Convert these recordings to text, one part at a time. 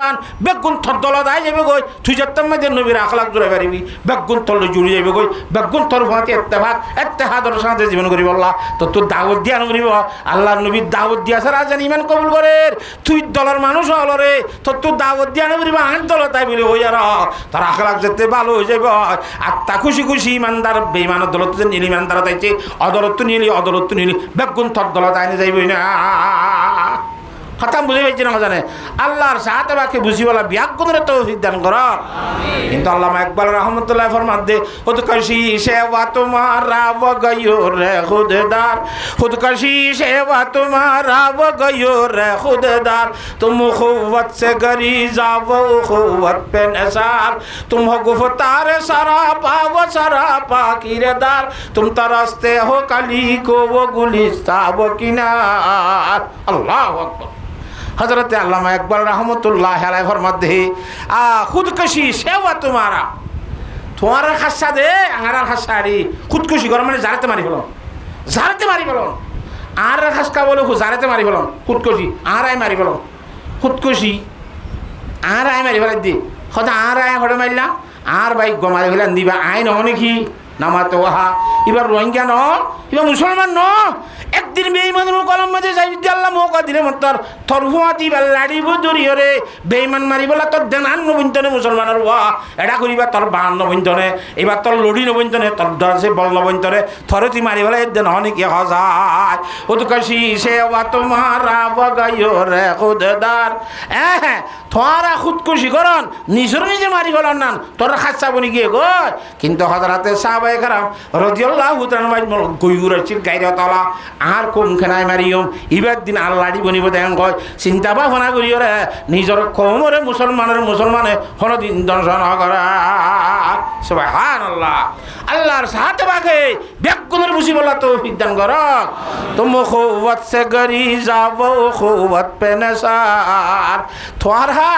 খান বেগুন থদ্দলা দায় যাবে গই তুই যেতাম মাঝে নবীর আখলাক জোড়াই পারিবি বেগুন তল জুড়ি যাবে গই বেগুন তর ফাঁতে এত্তেহাদর সাথে জীবন করি বললা তো তোর দাওয়াত দিয়া নবীব আল্লাহর নবীর দাওয়াত দিয়া সারা জানি ইমান কবুল করে তুই দলের মানুষ হল রে তোর দাওয়াত দিয়া নবীব আন দল তাই বলে হই আর তার আখলাক যেতে ভালো হয়ে যাবে আত্মা খুশি খুশি ইমানদার বেঈমানের দলত নীল ইমানদার তাইছে অদলত নীলি অদলত নীলি বেগুন থর দলত আইনে যাইবই না খতম বুঝে পাইছি না জানে আল্লাহর সাথে বাকি বুঝি বলা বিয়াগুনের তৌফিক দান কর কিন্তু আল্লামা ইকবাল রহমতুল্লাহ ফরমাত দে খুদ কশি সেবা তোমারা व गयो रे खुददार खुद कशी सेवा तुम्हारा व गयो रे खुददार तुम खुवत से गरीजा व खुवत पे निसार तुम हो गुफ्तार सरापा व सरापा किरदार तुम तरसते हो कली को वो गुलिस्ता व किनार अल्लाह अकबर हजरत अल्लामा इकबाल रहमतुल्लाह अलैह फरमाते हैं खुदकशी सेवा तुम्हारा खासा दे आंगार खासारी खुदकशी कर माने जारते मारी फलो आर खासका बोलो जारते मारी फलो खुदकशी आराय मारी फलो खुदकशी आराय मारी फल दी खदा आराय हड़े मारिला आर भाई गमारी फैलान दिबा आईन हो कि नामाते वहा इबार रोहिंग्या न इबार मुसलमान न एक दिन बेईमान कलम मजे যাই আল্লাহ মৌকা দিলে মতর থরফুয়াতি লাড়ি বুদুরি রে বেঈমান মারি বলা তোর দেনান নবন্তনে মুসলমানের ওয়া এডা করিবা তোর 52 বন্তনে এবার তোর লড়ি নবন্তনে তোর দশে বল নবন্তনে থরতি মারি বলা এদ দেন হনি কি হাজার ও তো কাশি সেবা তোমারা বগায়ো রে খুদদার তোরা খুদকুশি করন নিজর নিজে মারি বলান না তোর খাসা বনি গিয়ে গো কিন্তু হযরতে সাহাবায়ে কেরাম রাদিয়াল্লাহু তাআলা মাজমুল গয়ুরাচির গায়রা তালা আর কোনখানায় মারিয়ম ইবার দিন আল্লাহটি বনিব দেন কয় চিন্তা ভাবনা করি রে নিজের কমরে মুসলমানে হনদিন দর্শন করা সুবহানাল্লাহ আল্লাহর সাথে বাকে বেগুনের মুসিবত তৌফিক দান করক তুম খুওয়াত সে গরি যাব খুওয়াত পে নসার তোরা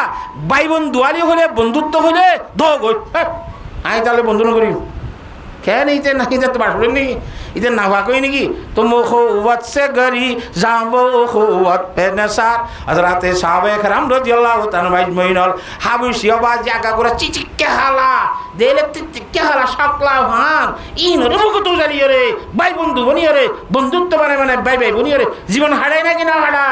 ভাই বন্ধু আলি হলে বন্ধুত্ব হলে দো গই আই তাহলে বন্ধু ন করি কেন ইতে নাকি যেতে পারবে নি ইতে না ভাগই নাকি তুম খুওয়াত সে গরি যাব খুওয়াত পে নসার হযরতে সাহাবায়ে কেরাম রাদিয়াল্লাহু তাআলা আজমাইন হাবশিয়া বা জায়গা করে চিচিকে হালা দেলে চিচিকে হালা সকলা হান ইন রুকু তো জালিয়ে রে ভাই বন্ধু বনিয়ে রে বন্ধুত্ব মানে ভাই বনিয়ে রে জীবন হারায় নাকি না হারা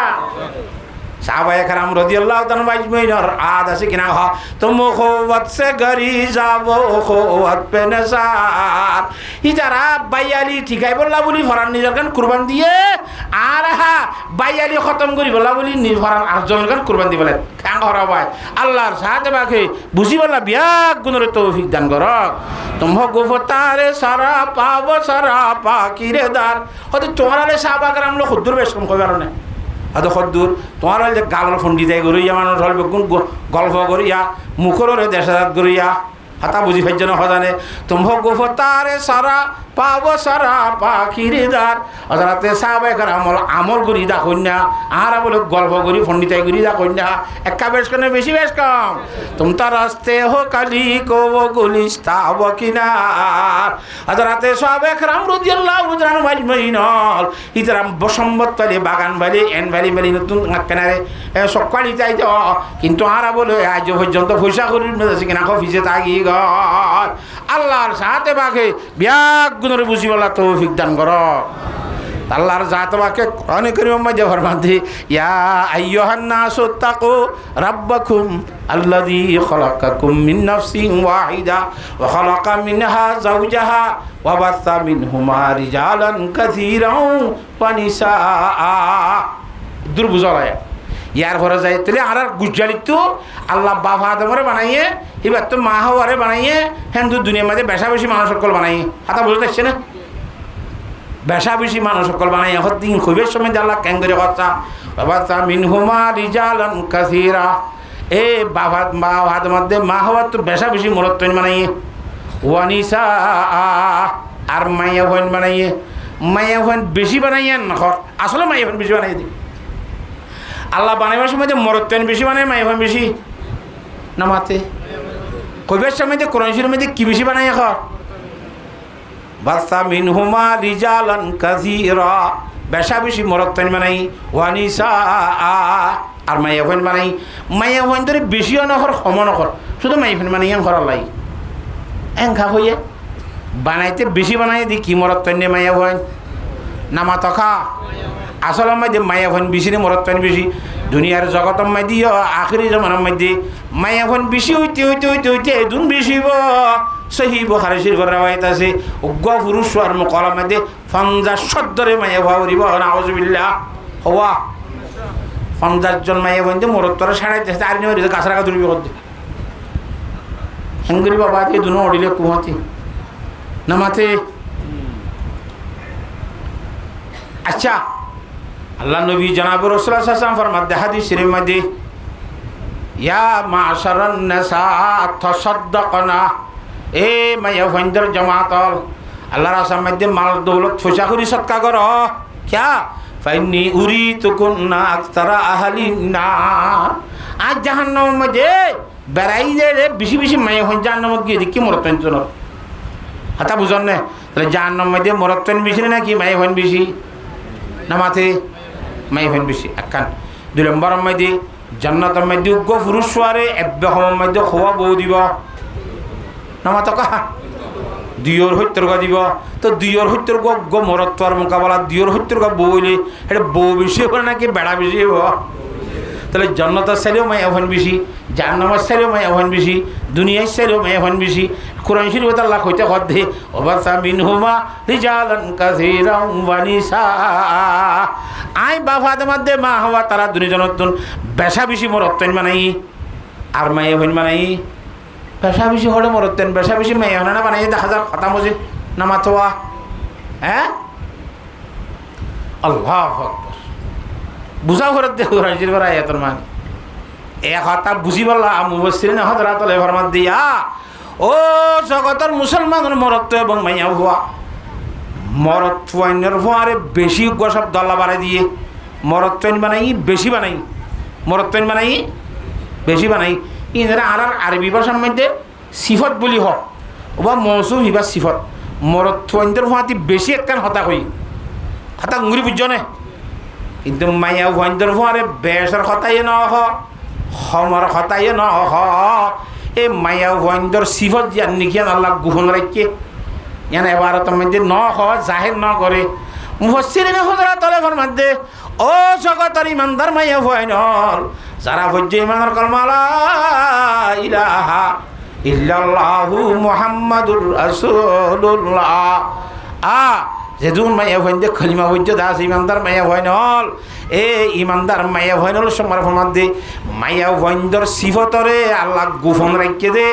সাহাবায়ে কেরাম রাদিয়াল্লাহু তাআলা আজমাইন আদ আছে কিনা হ তুম খুওয়াত সে গরি যাব খুওয়াত পে নসার ইজারা বাইয়ালি ঠিকাই বললা বলি ফরান নিজের গান কুরবান দিয়ে আর বাইয়ালি খতম করি বললা বলি ফরান আটজন গান কুরবান দিয়ে বলে কাং করা ভাই আল্লাহর সাথে বাকে বুঝি বললা বিয়াক গুণের তৌফিক দান করক তুম গুফতারে সারা পাব সারা পাকিরেদার হতে তোমারালে সাহাবা কেরাম লো খুদ্দুর বেশ কম কইবার না আদো খদ্দুর তোমার যে গালর ফন্ডি দেয় গরিয়া মানুষ হল বেগুন গল্প করিয়া মুখর দেশাত গরিয়া হাতা বুঝি ফাইজন হজানে তুম গুফতারে সারা পাব সারা পাখিরিদার হযরতে সাহাবায়ে কেরাম আমল করি দা কন্যা আর বলে গল্প করি ফন্ডিতাই করি দা কন্যা একা বেশ কনে বেশি বেশ কম তুম তার রাস্তে হো কালি কো গুলিস্তা বকিনার হযরতে সাহাবায়ে কেরাম রাদিয়াল্লাহু তাআলা আজমাইন ইতরাম বসম্বত তলে বাগান বালি এন বালি বালি নতুন কেনারে সকালি যাই তো কিন্তু আর বলে আজ পর্যন্ত পয়সা করি মেজাছে কিনা অফিসে থাকি গর আল্লাহর সাথে বাকে বিয়াক গুণরে বুঝি বলা তৌফিক দান করক আল্লাহর জাত বাকে কোরআনে কারীম মধ্যে ফরমাতে ইয়া আইয়ুহান নাসু তাকু রাব্বাকুম আল্লাযী খালাকাকুম মিন নাফসিন ওয়াহিদা ওয়া খালাকা মিনহা যাওজাহা ওয়া বাসা মিনহুমা রিজালান কাসীরান ওয়া নিসা দুর্বুজালায় ইয়ার ঘরে যাই তাহলে আর গুজালিত আল্লাহ বাবা আদমরে বানাইয়ে এবার তো মা হওয়ারে বানাইয়ে হিন্দু দুনিয়ার মধ্যে বেশা বেশি মানুষ সকল বানাইয়ে হাতা বুঝতে পারছে না বেশা বেশি মানুষ সকল বানাইয়ে হদিন খুবের সময় আল্লাহ কেন করে কথা বাবা তা মিনহুমা রিজালান কাসীরা এ বাবার মধ্যে মা হওয়ার তো বেশা বেশি মরত্ব বানাইয়ে ওয়ানিসা আর মাইয়া হন বানাইয়ে মাইয়া হন বেশি বানাইয়ে না আসলে মাইয়া হন বেশি বানাই দিই আল্লাহ বানাইবার সময় যে মরত্বেন বেশি বানায় মাইফান বেশি না মাতে কইবার সময় যে কোরআন শরীফের মধ্যে কি বেশি বানায় এখন বাসা মিনহুমা রিজালান কাসীরা বেশা বেশি মরত্বেন বানাই ওয়ানিসা আর মাইয়া ফোন বানাই মাইয়া ফোন ধরে বেশিও নকর কমও নকর শুধু মাই ফোন বানাই এং করার লাই এং খা হইয়ে বানাইতে বেশি বানাই দি কি মরত তৈন্য মাইয়া ফোন নামা তখা আসল মধ্যে মাইয়া ফোন বেশি রে মরত তৈন বেশি দুনিয়ার জগতের মধ্যে আখেরি জমানার মধ্যে মাইয়া ফোন বেশি হইতে হইতে হইতে হইতে এদুন বেশি সহি বুখারী শরীফের রওয়ায়াত আছে উগ্র পুরুষ আর মুকলার মধ্যে 50 ধরে মাইয়া ভাও রিব নাউজুবিল্লাহ হওয়া 50 জন মাইয়া বন্ধে মরত্তর সাড়াইতে আর নিয়ে গাছ রাখা তুলবি করতে হেঙ্গুরি বাবা দিয়ে দুনো ওড়িলে কুমাতে নামাতে আচ্ছা আল্লাহ নবী জনাব রাসূলুল্লাহ সাল্লাল্লাহু আলাইহি ওয়াসাল্লাম ফরমাতে হাদিস শরীফ মধ্যে ইয়া মাশারান নিসা তাসাদদাকনা এ মাইয়া বন্ধের জামাতল আল্লাহর রাসূল মধ্যে মাল দৌলত ফসা করি সদকা করো क्या ফাইনি উরিতুকুন্না আকতারা আহলিন নার আজ জাহান্নামের মধ্যে বেড়াই যে বেশি বেশি মাইয়া হন জাহান্নামে গিয়ে দেখি মরতেন চল হাতা বুঝন না তাহলে জাহান্নামের মধ্যে মরতেন বেশি নাকি মাইয়া হন বেশি না মাথে মাইয়া হন বেশি একখান 2 নম্বরের মধ্যে জান্নাতের মধ্যে উগ্র পুরুষ সোয়ারে এব্বাহমের মধ্যে খোয়া বউ দিব না মাতা কাহা দুইর সত্যর গা দিব তো দুইর সত্যর গ মরত্বর মোকাবেলা দুইর সত্যর গা বউ হইলে এটা বউ বেশি হবে নাকি বেড়া বেশি হব তাহলে জান্নাতের চাইলেও মাইয়া হন বেশি জাহান্নামের চাইলেও মাইয়া হন বেশি দুনিয়ার চাইলেও মাইয়া হন বেশি কোরআন শরীফে আল্লাহ কইতে কদে ওয়াসা মিনহুমা রিজালান কাসীরান ওয়া নিসা আই বাফাদের মধ্যে মা হওয়া তারা দুনিজনতন বেশা বেশি মরত্বন বানাই আর মাইয়া হন বানাই বেশা বেশি হলে মরতেন বেশা বেশি মেয়ে হনে না বানাই 10,000 খতা মসজিদ নামাতোয়া হ্যাঁ আল্লাহু আকবার বুঝাও করে দেখো রাজির বেড়া এতর মান এক হতা বুঝি বললা মুফাসসিরিন হযরত আলী ফরমাত দিয়া ও জগতের মুসলমানের মরত্ব এবং মাইয়া হওয়া মরত্বনের ফোয়ারে বেশি গসব দল্লা বাড়াই দিয়ে মরত্বন বানাই বেশি বানাই মরত্বন বানাই বেশি বানাই ইনারা আর আরবি ভাষার মধ্যে সিফত বলি হোক বা মৌসুম হিবা সিফত মরত্বন্দের ভাঁতি বেশি একখান হতা হই হতা উঙ্গুরি বুঝনে কিন্তু মাইয়া ভয়ন্তর ভাঁরে বেসর হতাই ন হমর হতাই ন এ মাইয়া ভয়ন্তর সিফত জান নিকিয়ান আল্লাহ গুহন রাখে ইয়ান এবারতের মধ্যে ন জাহির ন করে মুফাসসিরিন হযরত আলী ফরমাতে ও জগতের ইমানদার মাইয়া ভয়নল যারা ভজ্য ইমানের কলমা লা ইলাহা ইল্লাল্লাহু মুহাম্মাদুর রাসূলুল্লাহ যেদুন মাইয়া ভয়ন দে কলিমা ভজ্য দাস ইমানদার মাইয়া ভয়নল এ ইমানদার মাইয়া ভয়নল সমর ফরমাত দে মাইয়া ভয়নদর সিফতরে আল্লাহ গোপন রাখকে দে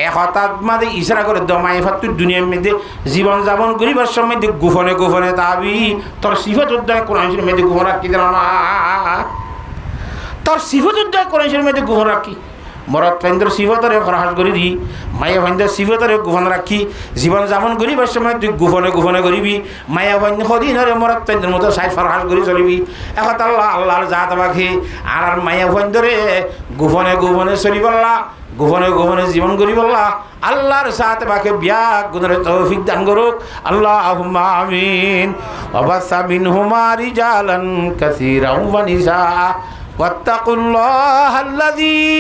এক হঠাৎ মাদে ইশারা করে দ মাইয়া ফাতু দুনিয়ার মধ্যে জীবন যাপন করিবার সময় দে গোপনে গোপনে তাবি তোর সিফত উদ্দায় কোরআন শরীফের মধ্যে গোপন রাখি দিল না তোর সিফত উদ্দায় কোরআন শরীফের মধ্যে গোপন রাখি মরত পেন্দ্র সিফতরে ফরহাস করে দি মায়া ভাইন্দ্র সিফতরে গোপন রাখি জীবন যাপন করিবার সময় তুই গোপনে গোপনে করিবি মায়া ভাইন্দ্র সদিনরে মরত পেন্দ্রের মতো সাইড ফরহাস করে চলিবি এখন আল্লাহ আল্লাহর জাত বাকি আর মায়া ভাইন্দ্রে গোপনে গোপনে চলি বললা গোপনে গোপনে জীবন করি বললা আল্লাহর সাথে বাকি বিয়া গুণের তৌফিক দান করুক আল্লাহুম্মা আমিন ওয়াবাসা মিনহুমা রিজালান কাসীরান ওয়া নিসা واتقوا الله الذي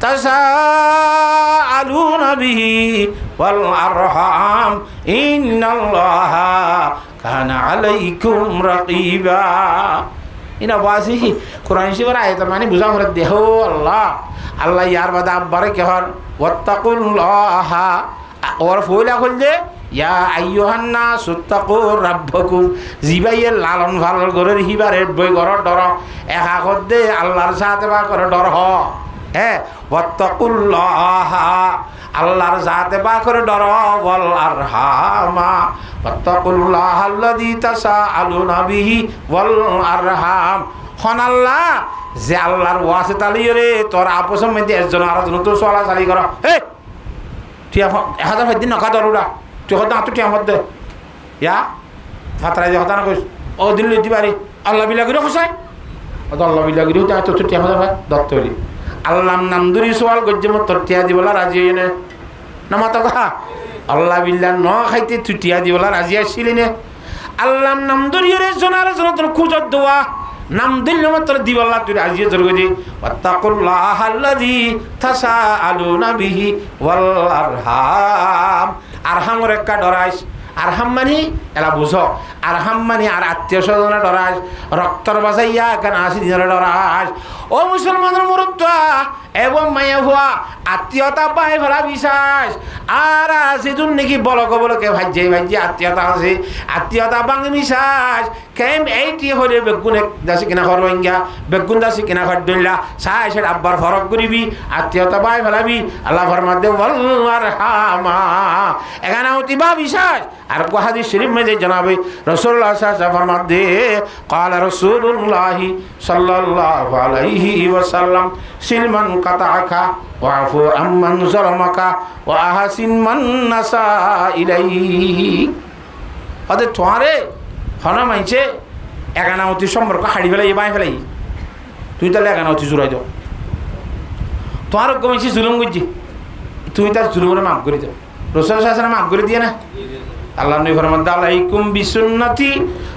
تساءلون به والأرحام إن الله كان عليكم رقيبا ইনা বাসি কোরআন শরীফের আয়াত মানে বুঝা করে দেহ আল্লাহ আল্লাহ ইয়ার বাদা আব্বারে কেহর ওয়াত্তাকুল্লাহ ওর ফুলা খুললে ইয়া আইয়ুহান নাস তাকু রাব্বাকুম জিবাইয়ে লালন ফালন করে হিবারে বই ঘর ডর একা করদে আল্লাহর সাথে বা করে ডর হ হ্যাঁ ওয়াত্তাকুল্লাহ আল্লাহর সাথে বা করে ডর ওয়াল আরহামা ওয়াত্তাকুল্লাহ আল্লাযী তাসাআলুনা বিহি ওয়াল আরহাম হন আল্লাহ যে আল্লাহর ওয়াসিতা লিয়ে তোর আপসের মধ্যে একজন আরেকজন তো চলা চালি কর হে ঠিক 1000 দিন নকা দরুড়া তুই কথা তুই কেমন দে ইয়া ফাতরাই যে কথা না কইস ও দিন লইতে পারি আল্লাহ বিলাগিরও খসাই ও তো আল্লাহ বিলাগিরও তা তো তুই কেমন ভাই দত্তরি আল্লাহ নাম ধরি সওয়াল গজ্জে মত টিয়া দিবলা রাজি হইনে না মাতা কথা আল্লাহ বিল্লাহ ন খাইতে তুই টিয়া দিবলা রাজি আসছিলি নে আল্লাহ নাম ধরি রে জনার জন তোর খুঁজত দোয়া নাম দিল মাত্র দিবাল্লাহ তুই আজিয়ে জরুরি দি ওয়াত্তাকুল্লাহ আল্লাযী তাসাআলুনা বিহি ওয়াল আরহাম। আরহামর একটা ডরাইস। আরহাম মানে এলা বুঝো, আরহাম মানে আর আত্মীয় স্বজনে ডরাইস, রক্তর বাজাইয়া কেন আসি দিনের ডরাইস। ও মুসলমানের মুরুত্ব এবং মায়া হওয়া আত্মীয়তা পাই ফেলা বিশ্বাস আর আছে তুমি নাকি বলকে বলকে ভাজ্যে ভাজ্যে আত্মীয়তা আছে, আত্মীয়তা বাঙি বিশ্বাস কেম এইটি হলে বেগুনে দাসি কিনা ঘর ভাঙ্গা বেগুন দাসি কিনা ঘর দইলা চাই সে আব্বার ফরক করিবি আত্মীয়তা পাই ফেলাবি আল্লাহ ফরমাতে ওয়াল হামা এখানে অতিবা বিশ্বাস। আর হাদিস শরীফ में जनाब रसूलुल्लाह सल्लल्लाहु अलैहि वसल्लम फरमाते قال رسول الله صلى الله عليه وسلم सिलमन कताका वाफु अम्मन ज़लमका वाहसिन मन नसा इलैक। अदे तुम्हारे हना माइचे एगानावती सम्पर्क हाड़ी फेलाई बाई फेलाई तुई ताले एगानावती जुराई दाও তোমার কমেছি জুলুম করছি তুমি তার জুলুমরে মাফ করে দাও। রাসূল সাল্লাল্লাহু আলাইহি ওয়াসাল্লাম মাফ করে দিয়ে না। আল্লাহ নবী ফরমান আলাইকুম বিসুন্নতি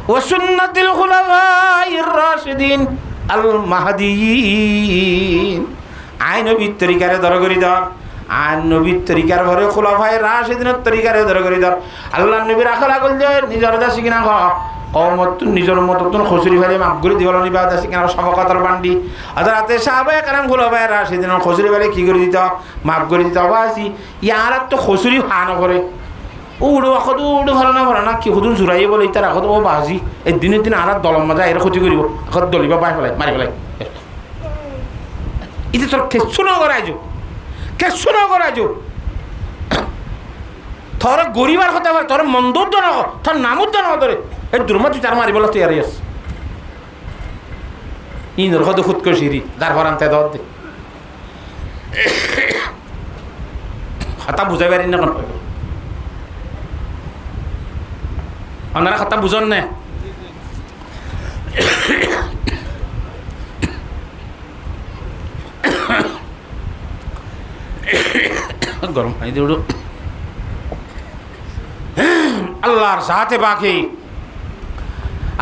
ওয়া সুন্নাতিল খুলাফাইর রাশিদিন আল মাহদিয়িন। আইন নবীর তরিকারে ধরে করি ধর, আইন নবীর তরিকার ঘরে খুলাফায়ে রাশিদিনের তরিকারে ধরে করি ধর। আল্লাহ নবীর আখলা কল যে নিজের দাসি কিনা খ কওমত নিজের মত তুন খসুরি ফেলে মাফ করে দিবল নিবা দাসি কিনা সবকতর বান্ডি হযরতে সাহাবায়ে কেরাম খুলাফায়ে রাশিদিনের খসুরি ফেলে কি করে দিত মাফ করে দিত। বাসি ইয়ার তো খসুরি হান করে উড়ো আখত উড়ো ভালো না কি হুদুন জুরাইয়ে বলে তার আখত ও বাজি এই দিনের দিন আর দলম মজা এর ক্ষতি করিব আখত দলিবা বাই ফেলাই মারি ফেলাই ইতে তোর কেসু না করাইছো তোর গরিবার কথা বলে তোর মন্দুদ্দ না তোর নামুদ্দ না তোরে এই দুর্মা তুই তার মারি বলা তুই আর ইয়াস ইনর কত খুদ করে সিঁড়ি যার ঘর আনতে দর দে কথা বুঝাই পারি না কোন আপনারা কথা বুঝন না। গরম পানি দিয়ে উঠো আল্লাহর সাথে বাকি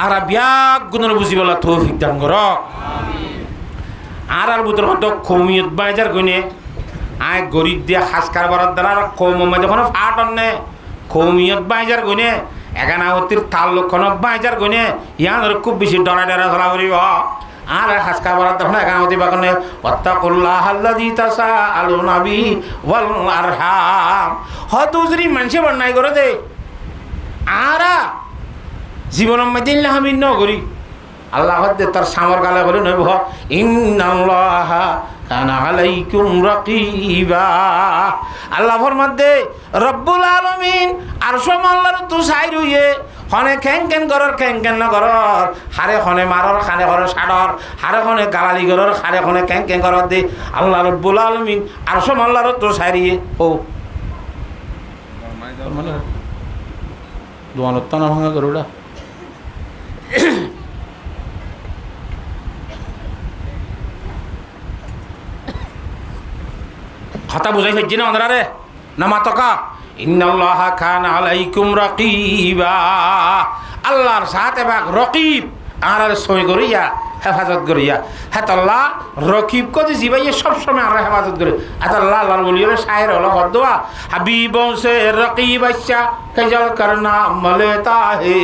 আর ব্যাগ গুণের বুঝি বলা তৌফিক দান করো। আর বুতর কত কমিয়ত বাজার গুনে আয় গরিব দিয়ে হাসকার বরাদ দ্বারা কম যখন ফাট অন্যে কমিয়ত বাজার গুনে এগানাবতীর তাল লক্ষণ বাজার গুনে ইয়ার খুব বেশি ডরা ধরা করিব। আর হাসকার বরাদ তখন এগানাবতী বাগানে ওয়াত্তাকুল্লাহ আল্লাযী তাসাআলুনা বিহি ওয়াল আরহাম হতুজরি মানুষে বন্যাই করে দে আর জীবনের মধ্যে আমি ন করি আল্লাহ তার সামর গালে করে নইব ইন্নাল্লাহা কানা আলাইকুম রাকিবা। আল্লাহর মধ্যে রব্বুল আলামিন আরশ আল্লাহর তো সাই রইয়ে খনে খেং কেন করর খেং কেন না করর হারে খনে মারর খানে করর সাডর হারে খনে গালালি করর হারে খনে খেং কেন করর দে আল্লাহ রব্বুল আলামিন আরশ আল্লাহর তো সাই রইয়ে ও মানে দোয়ানত না ভাঙা করুডা কথা বুঝাই ফেলছি না ওনারা রে না মাতকা ইন্নাল্লাহা কানা আলাইকুম রাকিবা। আল্লাহর সাথে বাক রকিব আর সই করিয়া হেফাজত করিয়া হেতাল্লাহ রকিব কদি জিবাইয়ে সবসময় আর হেফাজত করে আল্লাহ আল্লাহ বলিয়ে শায়ের হলো হদোয়া হাবিবों से रकीब अच्छा खजल करना मलेता है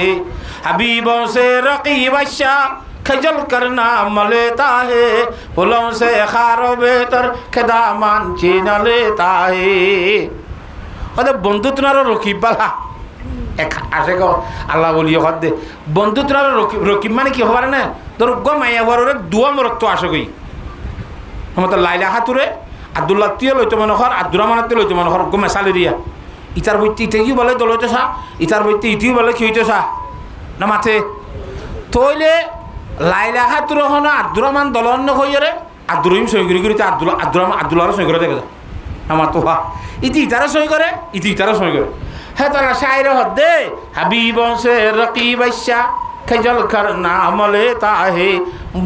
हबीबों से रकीब अच्छा खजल करना मलेता है फूलों से खारो बेहतर खदामान छीन लेता है। अरे बंधु तुम्हारा रकीब बाला एक आशे को अल्लाह बोलिए खद दे बंधु तुम्हारा रकीब माने की हमारे ना तो रुक माया वारों दुआ में रखतो आशे कोई हम तो लाइला हाथुरे আব্দুল্লাহ তিয়ে লইতো মনোহর আব্দুররহমান তে লইতো মনোহর গো মেসালে দিয়া ইতার বইতে ইতেই বলে দলইতে সা ইতার বইতে ইতেই বলে খিইতে সা না মাথে তইলে লাইলা হাতুর হন আব্দুররহমান দলন্য কইরে আব্দুরহিম সই করি করিতে আব্দুল্লাহর সই করে দেখে আমার তো হা ইতি ইতারা সই করে ইতি ইতারা সই করে হে তারা শায়রে হদে হাবিবों से रकीब अच्छा खजल करना मलेता है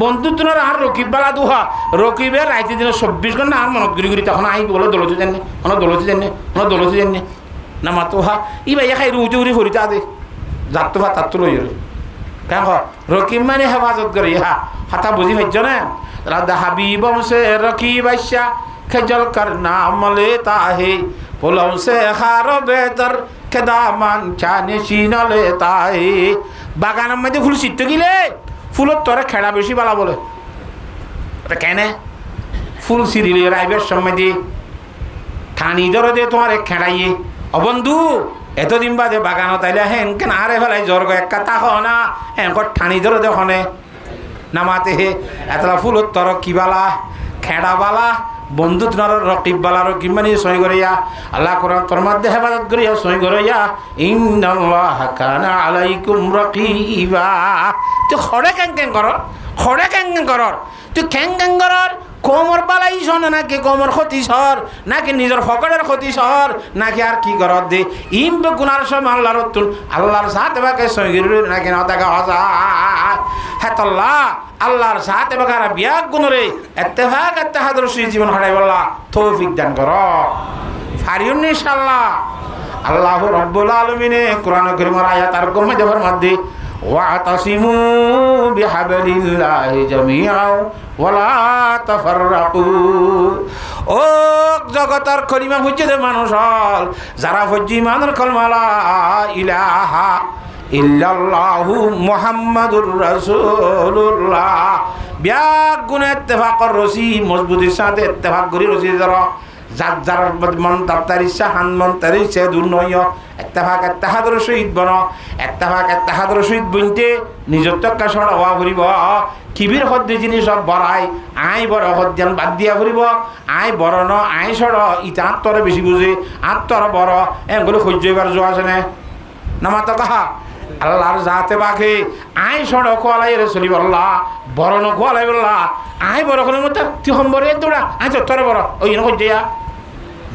বন্ধু তোর আর রকিব বালা দুহা রকিবের রাইতে দিন 24 ঘন্টা আর মনত করি করি তখন আই বলে দলতে জানি দলতে জানি না মাতো হা ই ভাই খাই রুজে উড়ি ফরিতা দে যাত ভা তাত লই কেন রকিব মানে হেফাজত করি হাতা বুঝি পাইছ না রাধা হাবিবম সে রকি বাইশা খেজল কর নাম লেতা হে ফুলম সে খারো বেতর খেদামান চানে চিন লেতা হে বাগানের মধ্যে ফুল ছিটতে গেলে ফুলের তোরা খেড়া বেশি বালা বলে ওটা কেন ফুল সিরিলে রাইবের সময় দিয়ে ঠানি ধরে দিয়ে তোমার এক খেড়াইয়ে অবন্ধু এতদিন বাদে বাগানো তাইলে হেন কেন আরে ফেলাই জ্বর একটা তাহ না হেন ঠানি ধরে দেখনে নামাতে হে এতলা ফুলত তর কি বালা খেড়া বালা বন্ধু তোমার রকিব বালা রকিব মানে সই করিয়া আল্লাহ কোরআন তোর মধ্যে হেফাজত করিয়া সই করিয়া ইন্নাল্লাহা কানা আলাইকুম রাকিবা তুই খড়ে ক্যাং কর খড়ে ক্যাং কর তুই ক্যাং কর কোমর বালাই শোন নাকি কোমর ক্ষতি সর নাকি নিজের ফকরের ক্ষতি সর নাকি আর কি কর দে ইম গুনার সময় আল্লাহর সাথে বাকে সঙ্গীর নাকি না দেখা হজা হেতল্লা আল্লাহর সাথে বাকার বিয়াক গুণরে এত্তেফাক এত্তেহাদর সুই জীবন হারাই বললা তৌফিক দান কর ফারিউন ইনশাআল্লাহ আল্লাহু রাব্বুল আলামিনে কোরআন কারীমের আয়াত আর কমে দেবার মধ্যে ওয়াতাসিমু বিহাবলিল্লাহি জামিআ ওয়ালা তাফাররাকু ও জগতের কলিমা হইছে মানুষ হল যারা হজ্জি মানুর কলমা লা ইলাহা ইল্লাল্লাহু মুহাম্মাদুর রাসূলুল্লাহ বিয়াক গুণ ইত্তেফাকর রসি মজবুতির সাথে ইত্তেফাক করি রসি যারা যার যার মন তার ইচ্ছা হান মন তার ইচ্ছা দূর নয় এত্তেফাক এত্তেহাদর সহিত বন এত্তেফাক এত্তেহাদর সহিত বনতে নিজের তক্কা সড় হওয়া ফুরিব কিবির হদ্দি জিনিস সব বড়াই আই বড় হদ্যান বাদ দিয়া ফুরিব আই বড় ন আই সড় ইটা আত্মরে বেশি বুঝে আত্মর বড় এগুলো সহ্য এবার যোৱা আছে নে নামা তো কাহা আল্লাহর যাতে বাকে আই সড় খোয়ালাই রে চলি বললা বড় ন খোয়ালাই বললা আই বড় কোনো মতো তুই সম্বরে দৌড়া আই তোর বড় ওই সহ্যয়া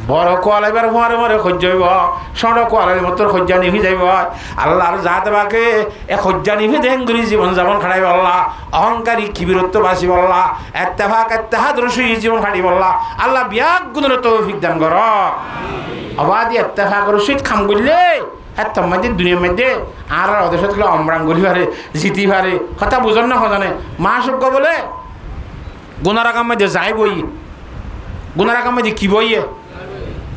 বড় কোয়ালাইবার মরে মরে সহ্য হইব সড় কোয়ালাই মতো সহ্যা নিভি যাইব আল্লাহর যাতে বাকে এ সহ্যা নিভি দেন করি জীবন যাপন খাড়াই বললা অহংকারী কিবিরত্ব বাসি বললা এত্তেফাক এত্তেহাদ রসুই জীবন খাড়ি বললা আল্লাহ বিয়াক গুণের তৌফিক দান কর অবাদি এত্তেফাক রসুই খাম করলে এত মধ্যে দুনিয়ার মধ্যে আর ওদের সাথে অমরাং করি পারে জিতি পারে কথা বুঝন না সজানে মা সজ্ঞ বলে গুনার আগাম মধ্যে যাই বই গুনার আগাম মধ্যে কি বইয়ে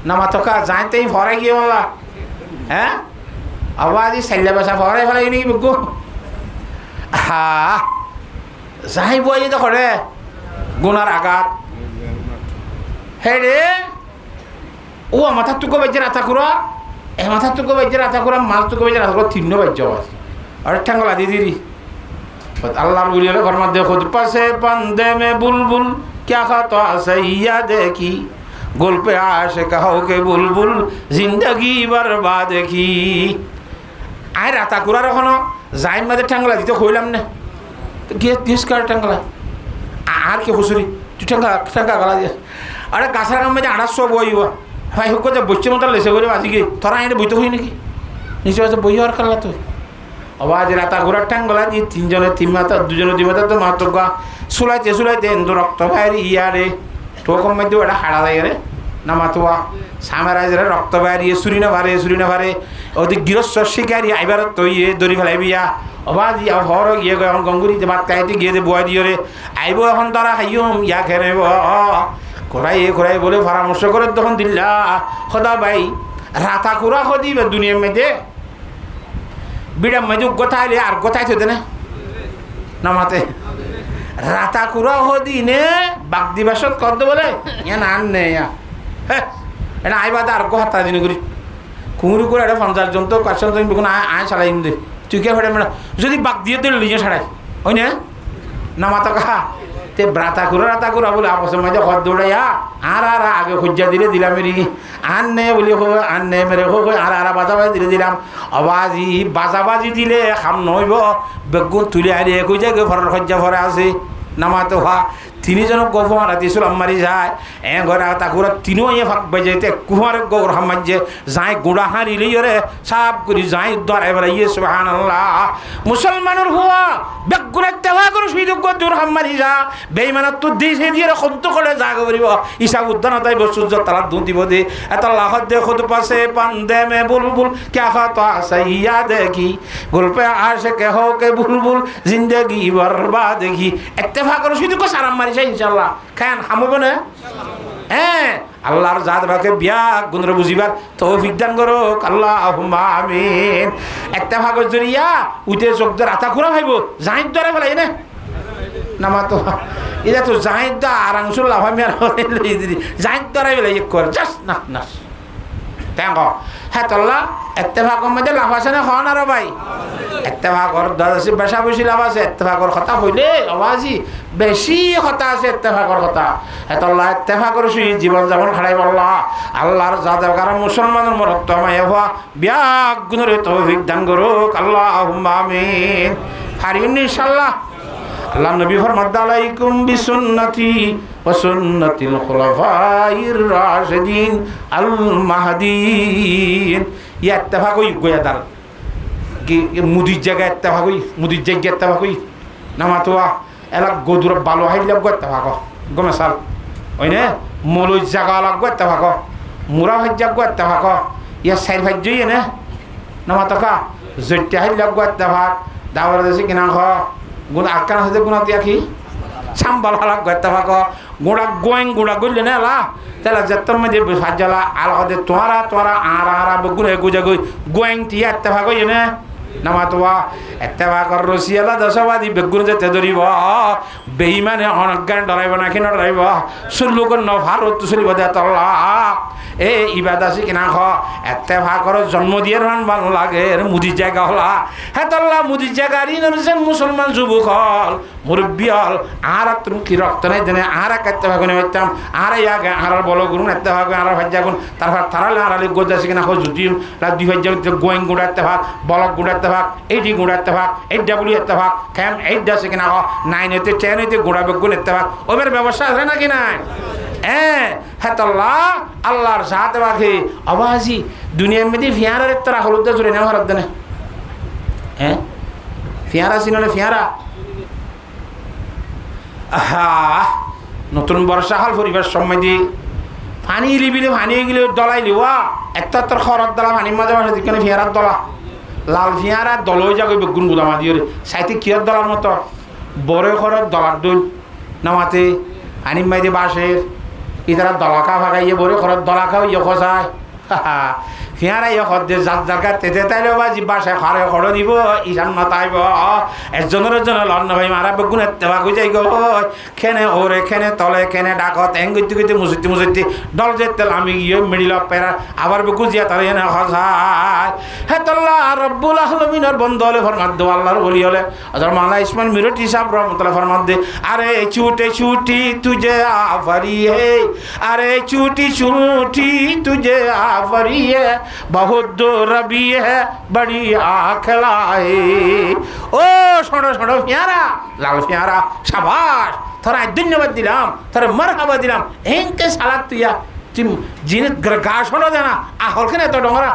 নামা তোকা যাইতেই ভরাই গিয়ে বললা হ্যাঁ আবার সাইলা বাসা ভরাই ফেলাই নাকি বুকু হা যাই বই তো করে গুনার আঘাত হে রে ও মাথার টুকু বাজ্যের আতা কুড়া এ মাথার টুকু বাজ্যের আতা কুড়া মাছ টুকু বাজ্যের আতা কুড়া তিন্ন বাজ্য আছে আর ঠ্যাঙ্গলা দিদি আল্লাহর বলিয়ে ঘর মধ্যে খুদ পাশে পান্দে মে বুলবুল क्या खाता सैया देखी गुल पे आशिक हो के बुलबुल जिंदगी बर्बाद की आय राता कुरार एखोनो जाइन मादे ठांगला दिते কইলাম না তো গেস কার ঠাंगला আর কি হুসুরি তুই ঠাंगा গলা দিয়ে আরে গাছার কাম মধ্যে 800 বইব ভাই হুকো যে বইছে মত লেসে করে আজি কি তোরা আইনে বইতে হই নাকি নিচে আছে বই আর কালা তো আওয়াজ রাতা কুরার ঠাंगला দি তিনজনে তিন মাথা দুজনে দুই মাথা তো মাত্র গা সুলাইতে এন্দু রক্ত বাইরে ইয়ারে টোকম মধ্যে ওটা হাড়া দেয় রে নামাতোয়া সামেরাজরে রক্ত বাইরে সুরি না ভারে ওদিক গৃহস্থ শিকারি আইবার তো ইয়ে দড়ি ফেলাই বিয়া অবাজ ইয়া হর ইয়ে এখন গঙ্গুরিতে ভাত খাইতে গিয়ে দে বয় দিয়ে রে আইব এখন তারা খাইম ইয়া খেনেব ঘোরাই বলে পরামর্শ করে তখন দিল্লা সদা ভাই রাতা কুরা সদিবে দুনিয়ার মধ্যে বিড়ার মধ্যে গোথাইলে আর গোথাই থে না নামাতে রাতা কুড়া হদিনে বাগ দিবাসত কত বলে আন নে এটা আইবা আর গোহাতা দিন করি কুমুরি করে এটা 50 জন তো কাছেন তুমি আয় ছাড়াই দে তুই কে ফেটে যদি বাগ দিয়ে দিল নিজে ছাড়াই ওই না নামাতা কাহা তে রাতা কুড়া বলে আপসের মধ্যে হদ দৌড়াইয়া আর আগে খুঁজা দিলাম মেরি আন নে বলি আন নে মেরে আর বাজাবাজি দিলাম বাজাবাজি দিলে খাম নইব বেগুন তুলে আনি একই জায়গায় ঘরের সজ্জা ভরে আছে নামাতে হওয়া তিনিজন গফ মারা দিয়েছিল মারি যায় ঘরে তাকুরা তিনিও ফাঁক বাজাইতে কুমার গৌর হামাজে যাই গুড়া হারিলি রে সাপ করি যাই দরে বেড়া ইয়ে সুবহানাল্লাহ মুসলমানের হুয়া বেগুনের তেলা করে সুইদ গদুর হামারি যা বেইমানত তো দিছে দিয়ে খন্ত করে জাগ করিব ইসা উদ্দান তাই সূর্য তারা দুধ দিব দে এত লাহত দে খুদ পাশে পান্দে মে বুলবুল क्या खाता सैया देखी गुल पे आशिक हो के बुलबुल जिंदगी बर्बाद की इत्तेफाक कर শুধু কো সালাম মারি যায় ইনশাআল্লাহ খান হামবে না হ্যাঁ আল্লাহর জাত বাকে বিয়া গুণরে বুঝিবার তৌফিক দান করো আল্লাহুম্মা আমিন ইত্তেফাকের জরিয়া উঠে চোখদের আতা খুরা ভাইবো জাহিদ ধরে ফেলাই না নামা তো এটা তো জাহিদ দা আরাংসুল্লাহ আমি আর জাহিদ ধরে ফেলাই কর জাস্ট না না কেন হ্যাঁ তোল্লা ইত্তেফাকের মধ্যে লাভ আছে না হন আর ভাই ইত্তেফাকর দাসি বেশা বেশি লাভ আছে ইত্তেফাকর কথা হইলে আওয়াজি বেশি কথা আছে ইত্তেফাকর কথা হ্যাঁ তোল্লা ইত্তেফাকর সুই জীবন যেমন খাড়াই বললা আল্লাহর যাদের কারণ মুসলমানের মরত্ব মায় হওয়া বিয়াগ গুণরে তৌফিক দান করুক আল্লাহুম্মা আমিন হারিন ইনশাআল্লাহ আল্লাহ নবী ফরমাদ আলাইকুম বিসুন্নতি ওয়া সুন্নাতিল খুলাফাইর রাশিদিন আল মাহদিন ইয়া ইত্তেফাক হই গোয়াদার কি মুদির জায়গায় ইত্তেফাক হই মুদির জায়গায় ইত্তেফাক হই নামাতোয়া এলা গদুর ভালো হাইলে ইত্তেফাক গমেসাল ওই নে মলই জায়গা লাগবে ইত্তেফাক মুরা ভাজ্যা ইত্তেফাক ইয়া সাইর ভাজ্যই না নামাতকা জৈত্যা হাইলে ইত্তেফাক দাওয়ার দেশে কিনা খ গুণা আকার হাতে গুণা তিয়া কি সাম্বাল হালাক গত্যা ভাগ গোড়া গোয়েং গোড়া গইলে না লা তাহলে যেতর মধ্যে সাজ্জালা আল হদে তোরা আরা বগুনে গুজা গই গোয়েং তিয়া তে ভাগ ইনে নামাতোয়া ইত্তেফাকর রসিয়ালা দশবাদী বেগুন যেতে ধরিব বেঈমানে অনজ্ঞান ডরাইব না কেন ডরাইব সুল্লুকন নভারত চলিব দে তল্লা এ ইবাদাসি কিনা খ ইত্তেফাকর জন্ম দিয়ে রান ভাল লাগে মুদির জায়গা হলা হে তল্লা মুদির জায়গা রিনছেন মুসলমান যুবক হল মুরব্বী হল আর তুমি কি রক্ত নাই দেনে আর এক ইত্তেফাক নিয়ে হইতাম আর ইয়াকে আর বলো গুরুন ইত্তেফাক আর ভাজ্যা গুণ তারপর তারালে আড়ালে গোদাসি কিনা খ জুটিম রাত দুই ভাজ্যা গোয়েং গুড়া ইত্তেফাক বলক গুড়া ইত্তেফাক এইটি গুড়া ইত্তেফাক এই ডাব্লিউ ইত্তেফাক খেম এই দাসি কিনা খ 9 হইতে 10 হইতে গুড়া বেগুন ইত্তেফাক ওদের ব্যবস্থা আছে নাকি নাই হ্যাঁ হেতল্লাহ আল্লাহর সাথে বাকি আওয়াজি দুনিয়ার মধ্যে ফিয়ারার একটা হলুদ জুড়ে নেওয়া হরদ দেনে হ্যাঁ ফিয়ারা সিনলে ফিয়ারা আহা নতুন বর্ষা হাল পরিবার সম্মতি পানি লিবিলে পানি গেলে দলাই লিওয়া একটা তোর খরত দলা পানির মাঝে মাঝে দিকে ফিয়ারার দলা লাল ফিয়ারা দলই যাবে বেগুন গুদামা দিয়ে সাইতে কিয়র দলার মতো বড় খরত দলার দই নামাতে পানির মাঝে বাসের ইতারা দলাকা ভাগাইয়ে বড় খরত দলাকাও ইয়ে খসায় ফিয়ারা ইয়ে খর দিয়ে যার জায়গা তেতে তাইলে বাজি বাসায় খারে খড় দিব ইসান মাতাইব একজনের লন্ন ভাই মারা বেগুন এত্তেবাক হয়ে যাই গো খেনে ওরে খেনে তলে খেনে ডাকত এং গইতে গইতে মুসিতে ডল যে তেল আমি গিয়ে মিডিল পেরা আবার বেগুন জিয়া তার এনে খসায় হে তল্লা রব্বুল আলমিনের বন্ধ হলে ফরমাদ দে আল্লাহর বলি হলে আজর মালা ইসমান মিরটি সাহেব রহমতুল্লাহ ফরমাদ দে আরে ছুটে ছুটি তুঝে আফারি হে আরে ছুটি ছুটি তুঝে আফারি হে बहुत रबी है बड़ी आखलाए ओ छोड़ो छोड़ो प्यारा लाल प्यारा शाबाश थोड़ा धन्यवाद दिलाम थोड़ा मरहबा दिलाम इनके सालात तुया जिन गाश होलो देना आहल के तो डोंगरा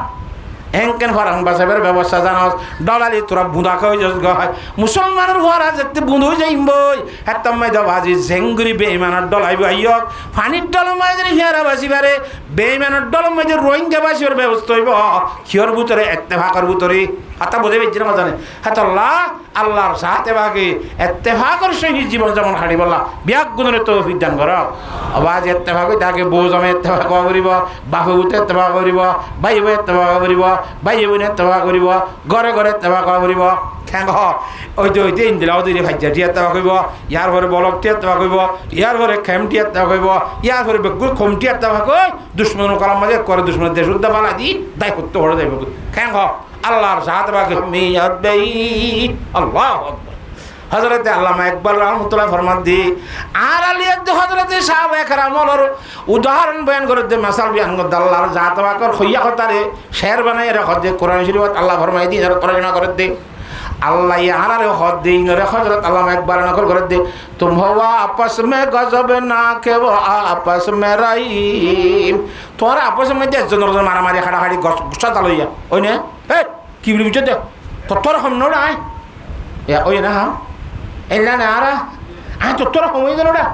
এনকেন ফারাং বাসাবের ব্যবস্থা জানাস ডলালি তোরা বুঁদা খাওয়া যাস গায় মুসলমানের ঘরা যেতে বুঁদ হয়ে যাইম বই হেতাম মাই বাজি জেঙ্গুরি বেইমানের ডলাই বাইয়ক ফানির ডলম মাই যদি ফিয়ারা বাসি পারে বেইমানের ডলম মাই যে রোহিঙ্গা বাসির ব্যবস্থা হইব কিয়র ভিতরে ইত্তেফাকর ভিতরে হাতা বোঝে বেজির না জানে হাতাল্লাহ আল্লাহর সাথে বাকি ইত্তেফাকর সহিত জীবন যেমন খাড়ি বললা বিয়াক গুণের তৌফিক দান কর আওয়াজ ইত্তেফাক হই তাকে বউ জমে ইত্তেফাক করিব বাপে উঠে ইত্তেফাক করিব ভাই বই ইত্তেফাক করিব ভাই বোনে ইত্তেফাক করিব ঘরে ঘরে ইত্তেফাক করিব ঠ্যাং ওইতে ওইতে ইন্দিলা ওদের ভাজ্যাটি ইত্তেফাক করিব ইয়ার ঘরে বলকটি ইত্তেফাক করিব ইয়ার ঘরে খেমটি ইত্তেফাক করিব ইয়ার ঘরে বেগুর খমটি ইত্তেফাক কই দুশ্মন কলাম মাঝে করে দুশ্মনের দেশ উদ্দা পালা দি দায় করতে হরে যাইব ঠ্যাং আল্লাহর সাথে বাকি মিয়াদ বেই আল্লাহু আকবার হযরতে আল্লামা ইকবাল রাহমাতুল্লাহ ফরমান দি আর আলিয়াত হযরতে সাহাবা একরামর উদাহরণ বয়ান করে দে মাসাল বয়ান করে আল্লাহর জাত বাকর খইয়া কথারে শের বানাই রাখ দে কোরআন শরীফত আল্লাহ ফরমাই দি যারা তরজমা করে দে अल्लाह यारा रे खुद दी रे हजरत अल्लाह में एक बार नकल कर दे तुम हो आपस में गजब ना के वो आपस में रहीम तुम्हारा आपस में दे जनर मारा मारी खड़ा खड़ी गुस्सा तलैया ओइ ने ए की बिल बिच दे तो तोर हम नोड़ा आए या ओइ ना हम एला ना आरा आ तो तोर हम ओइ नोड़ा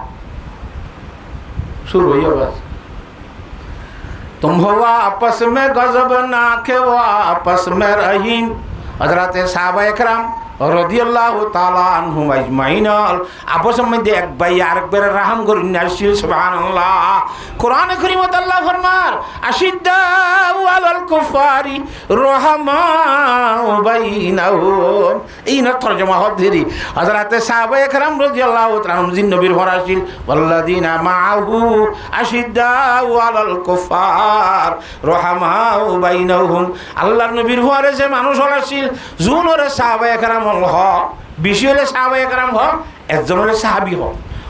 शुरू हो बस तुम हो आपस में गजब ना के वो आपस में रहीम हजरत साहबा एकराम রাদিয়াল্লাহু তাআলা আনহুম আজমাইন আপসের মধ্যে এক ভাই আরেকবার রাহম করেন নাসিল সুবহানাল্লাহ কোরআনে কারীমত আল্লাহ ফরমান আশিদ্দাউ আলাল কুফারি রাহমাউ বাইনাহুম এই না তরজমা হদিরি হযরত সাহাবা একরাম রাদিয়াল্লাহু তাআলা আনহুম জিন নবীর ফরাসিল ওয়াল্লাযিনা মাআহু আশিদ্দাউ আলাল কুফার রাহমাউ বাইনাহুম আল্লাহর নবীর ফরাসে মানুষ হলাছিল জুনরে সাহাবা একরাম বেশি হলে সাহাবায়ে কেরাম হ একজন হলে সাহাবী হ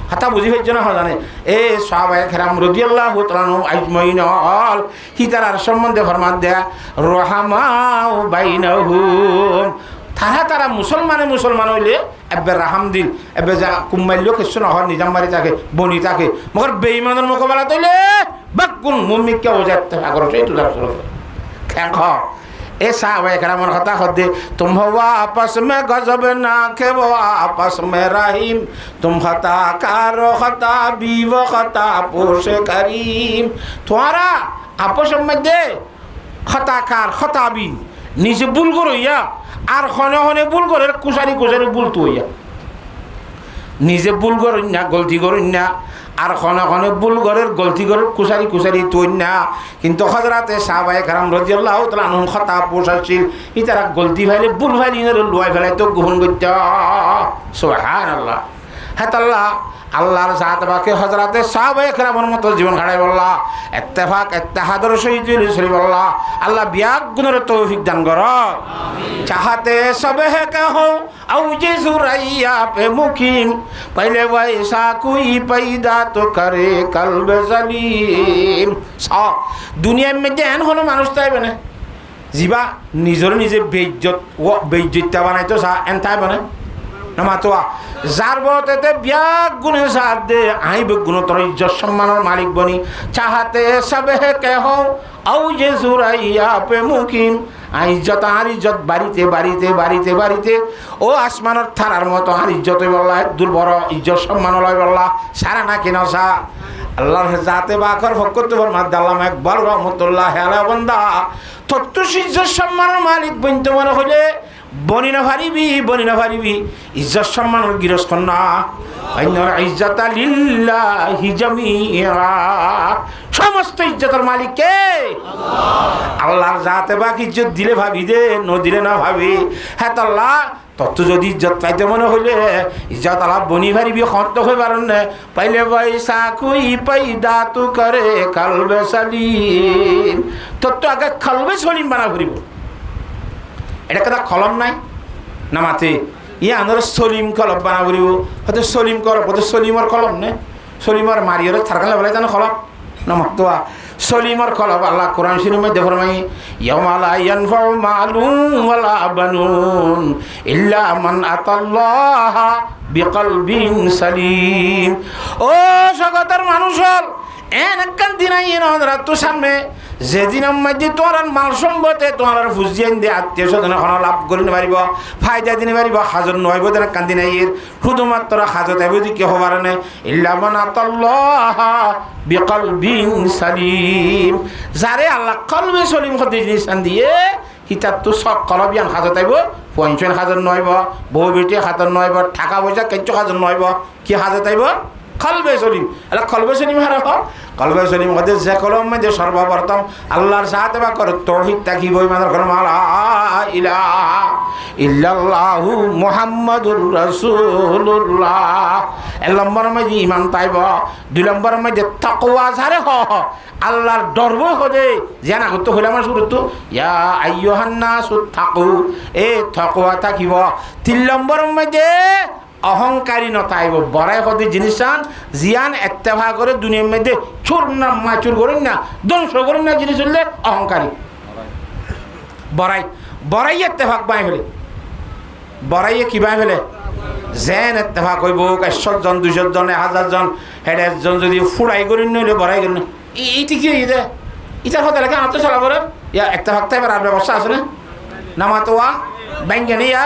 কথা বুঝি হইছ না জানে এ সাহাবায়ে কেরাম রাদিয়াল্লাহু তাআলা আজমাইন আল হিতার সম্বন্ধে ফরমান দেয়া রাহমাউ বাইনাহুম তারা মুসলমান হইলে এবে রাহাম দিল এবে যা কুম্মাইলো কিছু না হয় নিজাম বাড়ি থাকে বনি থাকে মগর বেঈমানের মোকাবেলা তইলে বাকুন মুমিককে ওজাতে আগর সেই তো দর্শন খেং খ ए साहबा एकराम खता खदे तुम हो आपस में गजब ना के वो आपस में रहीम तुम खता कारो खता बीव खता पोश करीम तुम्हारा आपस में दे खता कार खता बी निजे भूल करिया আর খনে খনে ভুল করে কুসারি ভুল তো হইয়া নিজে ভুল করেন না গলতি করেন না আর খনে খনে ভুল করে গলতি করে কুসারি তুই না কিন্তু হযরতে সাহাবায়ে কেরাম রাদিয়াল্লাহু তাআলা আনহুম খতা পোষাছিল ইতারা গলতি ভাইলে ভুল ভাইলি লুয়াই ফেলাই তো গ্রহণ করতে সুবহানাল্লাহ হাতাল্লাহ আল্লাহর জাত বাকে হযরতে সাহাবায়ে কেরামের মতো জীবন কাটাই বললা ইত্তেফাক ইত্তেহাদের সহিত চলি বললা আল্লাহ বিয়াক গুণের তৌফিক দান কর আমিন চাহতে সবে কে হো আও যে সুরাইয়া পে মুকিম পহলে ওয়াইসা কোই पैदा তো করে কলব জলিম সা দুনিয়ার মধ্যে এন হলো মানুষ তাইবে না জিবা নিজে বেইজ্জত বানাইতো সা এন তাইবে না নামাতোয়া যার বতেতে বিয়াক গুণে সাথ দে আইব গুণ তোর ইজ্জত সম্মানের মালিক বনি চাহাতে সবে কে হো আও যে সুরাইয়া পে মুকিম ইজ্জত আর ইজ্জত বাড়িতে ও আসমানের থানার মতো আর ইজ্জত বললা দুর্বর ইজ্জত সম্মান লয় বললা সারা না কেন সা আল্লাহর জাতে বাকর ফকত ফরমাত আল্লামা ইকবাল রাহমাতুল্লাহ আলাইহি বান্দা তত ইজ্জত সম্মানের মালিক বনতে মনে হইলে বনি না পারিবি ইজ্জত সম্মানের গিরস্ত না আইনার ইজ্জত লিল্লাহি জামিআ সমস্ত ইজ্জতের মালিক কে আল্লাহ আল্লাহর জাতে বাক ইজ্জত দিলে ভাবি দে ন দিলে না ভাবি হ্যাঁ আল্লাহ তত যদি ইজ্জত পাইতে মনে হইলে ইজ্জত আল্লাহ বনি পারিবি খন্ত হই পারেন না পাইলে পয়সা কুই পয়দা তু করে কলবে সলিম তত আগে কলবে সলিম বানা করিব এটা কথা কলম নাই না মাতে ইয়ে আনর সলিম কলম বানা করিব হয়তো সলিম করব হয়তো সলিমর কলম নে সলিমর মারিয়র থারকালে বলে জানো কলম না মাতোয়া সলিমর কলম আল্লাহ কোরআন শরীফের মধ্যে ফরমাই ইয়াউমা লা ইয়ানফাউ মালুন ওয়ালা বানুন ইল্লা মান আতাল্লাহ বিকলবিন সালিম ও জগতের মানুষের এনকান দিন আইন রাত সামনে যেদিন মধ্যে তোমার মাল সম্পদে তোমার ফুজিয়ান দিয়ে আত্মীয় স্বজন লাভ করে নিতে পারিব ফায়দা দিতে পারিব হাজর নইব তেন কান্দি নাই শুধুমাত্র হাজত আইব কি হবার নে ইল্লা মান আতাল্লাহ বিকলবিন সালিম যারে আল্লাহ কলবে সলিম হতে জিনিস দিয়ে হিতার তো সব কলবিয়ান হাজত আইব পঞ্চন হাজর নইব বউ বেটি হাজর নইব টাকা পয়সা কেঁচো হাজর নইব কি হাজত আইব কলবে সলিম আল্লাহ কলবে সলিম হারা কলবে সলিম হতে যে কলম মধ্যে সর্বপ্রথম আল্লাহর সাথে বা করে তৌহিদ তাকিব ইমানের কলম লা ইলাহা ইল্লাল্লাহু মুহাম্মাদুর রাসূলুল্লাহ এক নম্বর মধ্যে ঈমান পাইব দুই নম্বর মধ্যে তাকওয়া জারে হ আল্লাহর ডরব হদে জানা কত হইল আমার শুরু তো ইয়া আইয়ুহান নাসু তাকু এ তাকওয়া তাকিব তিন নম্বর মধ্যে অহংকারী নতাইব বড়াই হতে জিনিস জিয়ান এত্তেফা করে দুনিয়ার মধ্যে চোর না মাচুর করেন না ধ্বংস করেন না জিনিস হলে অহংকারী বড়াই এত্তেফাক বাই হলে বড়াইয়ে কিবা ফেলে যেন এত্তেফাক হইব 100 জন 200 জন 1000 জন হেড একজন যদি ফুড়াই করি নইলে বড়াই করি এইটি কি হইছে ইটার কথা লাগে আমার তো চলা পড়ে ইয়া এত্তেফাক টাইপের আর ব্যবস্থা আছে না নামাতোয়া ব্যাংকে নিয়া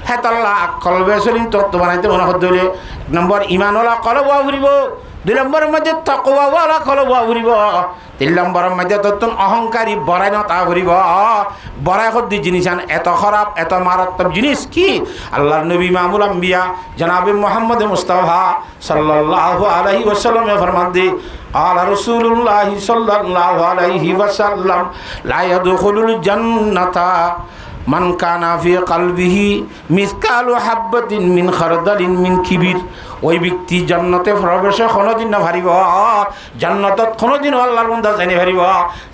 হ্যাঁ তাল্লা কলবে শরীর তত্ত্ব বানাইতে মনে করতে হলে 1 নম্বর ইমানওয়ালা কলব ঘুরিব 2 নম্বরের মধ্যে তাকওয়াওয়ালা কলব ঘুরিব 3 নম্বরের মধ্যে তত্ত্ব অহংকারী বড়াই না তা ঘুরিব বড়াই হদ্দি জিনিস এত খারাপ এত মারাত্মক জিনিস কি আল্লাহর নবী ইমামুল আম্বিয়া জনাবে মুহাম্মদ মুস্তাফা সাল্লাল্লাহু আলাইহি ওয়াসাল্লাম ফরমান দি قال رسول الله صلى الله عليه وسلم لا يدخل الجنة من كان في قلبه مثقال حبة من خردل من كبر ওই ব্যক্তি জান্নাতে প্রবেশে কোনোদিন না পারিব জান্নাতত কোনোদিন আল্লাহর বান্দা জানি পারিব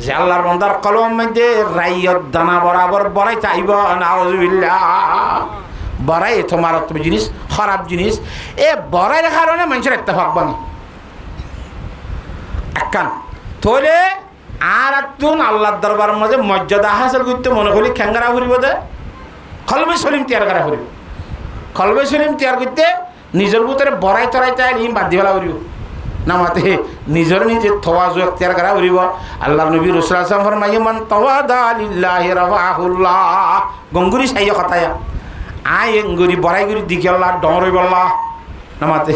যে আল্লাহর বান্দার কলম মধ্যে রাইয়ত দানা বরাবর বড়াই চাইব নাউযুবিল্লাহ বড়াই তো মারাত্মক জিনিস খারাপ জিনিস এ বড়াইয়ের কারণে মানুষের ইত্তেফাক বানে একখান তাহলে আর একজন আল্লাহর দরবারের মধ্যে মর্যাদা হাসিল করতে মনে করি খেঙ্গারা ফুরিব দে কলবে সলিম তৈয়ার করা ফুরিব কলবে সলিম তৈয়ার করতে নিজের ভিতরে বড়াই চড়াই চাই ইম বাদ দিবেলা ফুরিব নামাতে নিজের নিজে তওয়াজু এখতিয়ার করা ফুরিব আল্লাহর নবী রাসূল সাল্লাল্লাহু আলাইহি ওয়াসাল্লাম ফরমায় মান তাওয়াদা লিল্লাহি রাফাহুল্লাহ গঙ্গুরি সাইয়া কথায়া আয় গঙ্গুরি বড়াই গরি দিকে আল্লাহ ডমরই বল্লাহ নামাতে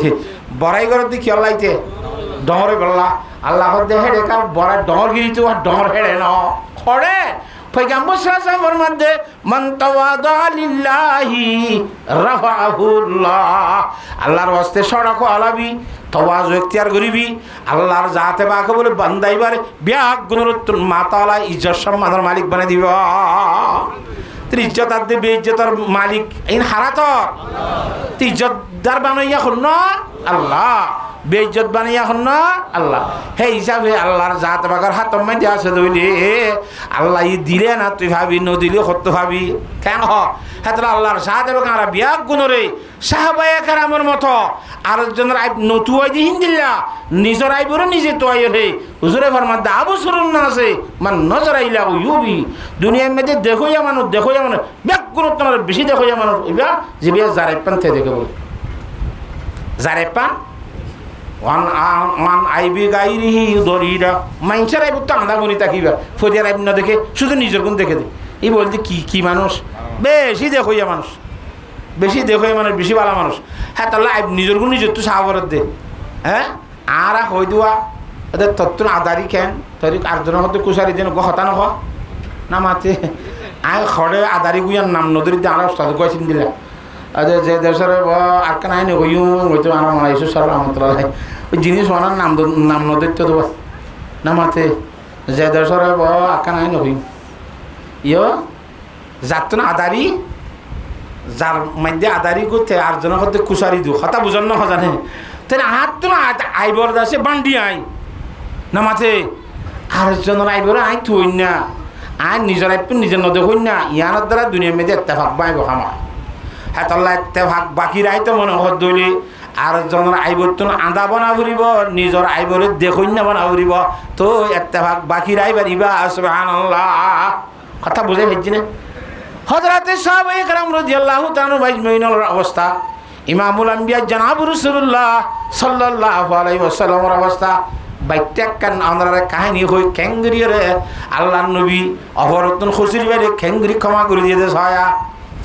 বড়াই গরি দিকে আল্লাহতে ডমরই বল্লাহ আল্লাহ দেহে রেখা বড় ডরগিরি তো ডর হেড়ে ন খড়ে পয়গম্বর সাল্লাল্লাহু আলাইহি ওয়াসাল্লাম ফরমাতে মান তাওয়াদা লিল্লাহি রাফাহুল্লাহ আল্লাহর ওয়াস্তে সড়ক আলাবি তওয়াজু ইখতিয়ার করিবি আল্লাহর জাতে বাকে বলে বান্দাইবার বিয়াক গুণরত্ন মাতালা ইজ্জত সম্মানের মালিক বানাই দিব তোর ইজ্জত আর দেবে ইজ্জতের মালিক ইন হারাত তুই ইজ্জতদার বানাইয়া শুন আল্লাহ বেইজ্জত বানাইয়া এখন না আল্লাহ সেই হিসাবে আল্লাহর জাত বাগার হাত মাইতে আছে দইলে আল্লাহ ই দিলে না তুই ভাবি নদিলে কত ভাবি কেন হেতরা আল্লাহর জাত এবং আর বিয়াক গুণরে সাহাবায়ে কেরামের মতো আরেকজনের আইব নতুয়াই দি হিন্দিল্লা নিজের আইবরে নিজে তোয়াই রে হুজুরে ফরমান দা আবু সুরুন না আছে মান নজর আইলা ইউবি দুনিয়ার মধ্যে দেখো যা মানুষ বিয়াক গুণ তোমার বেশি দেখো যা মানুষ ইবা যে বিয়া জারে পান তে দেখে বল জারে পান ওয়ান আইবি গাইরিহি দরিরা মাইনসার আইব তো আন্দা গনি তাকিবা ফরিয়ার আইব না দেখে শুধু নিজের গুণ দেখে দে এই বলতে কি মানুষ বেশি দেখইয়া মানুষ বেশি দেখইয়া মানুষ বেশি ভালো মানুষ হ্যাঁ তাহলে আইব নিজের গুণ নিজের তো সাহাবরত দে হ্যাঁ আর হই দেওয়া এদের তত্ত্ব আদারি কেন তরি আটজনের মধ্যে কুশারি যেন হতা নহ না মাতে আয় খড়ে আদারি গুইয়ার নাম নদীর দিয়ে আর সাধু কয়েছেন দিলা আচ্ছা যে দেশের আর কেন আইনি হইও হইতো আমার মনে হয় সর রহমতুল্লাহ ওই জিনিস ওনার নাম নদীর তো দেওয়া না মাতে যে দেশের আর কেন আইনি হইম ইয় যাত না আদারি যার মধ্যে আদারি করতে আর জনের মধ্যে কুশারি দিও হতা বুঝান না জানে তাহলে হাত তো না আইবর দাসে বান্ডি আই না মাতে আর জনের আইবর আই থই না আর নিজের আইপ নিজের নদী হই না ইয়ানোর দ্বারা দুনিয়ার মধ্যে ইত্তেফাক বাইব খামা হ্যাঁ তাল্লা ইত্তেফাক বাকি রাই তো মনে হত দইলে আর জনের আইবর তো আদা বনা ফুরিব নিজের আইবরে দেখই না বনা ফুরিব তো ইত্তেফাক বাকি রাই বারিবা সুবহানাল্লাহ কথা বুঝে ফেলছি না হযরতে সাহাবায়ে কেরাম রাদিয়াল্লাহু তাআলা আজমাইনের অবস্থা ইমামুল আম্বিয়া জনাব রাসূলুল্লাহ সাল্লাল্লাহু আলাইহি ওয়াসাল্লামের অবস্থা বাইত্যাকান আমরা কাহিনী হই কেঙ্গরিরে আল্লাহর নবী অবরতন খুশির বাইরে কেঙ্গরি ক্ষমা করে দিয়ে দে সয়া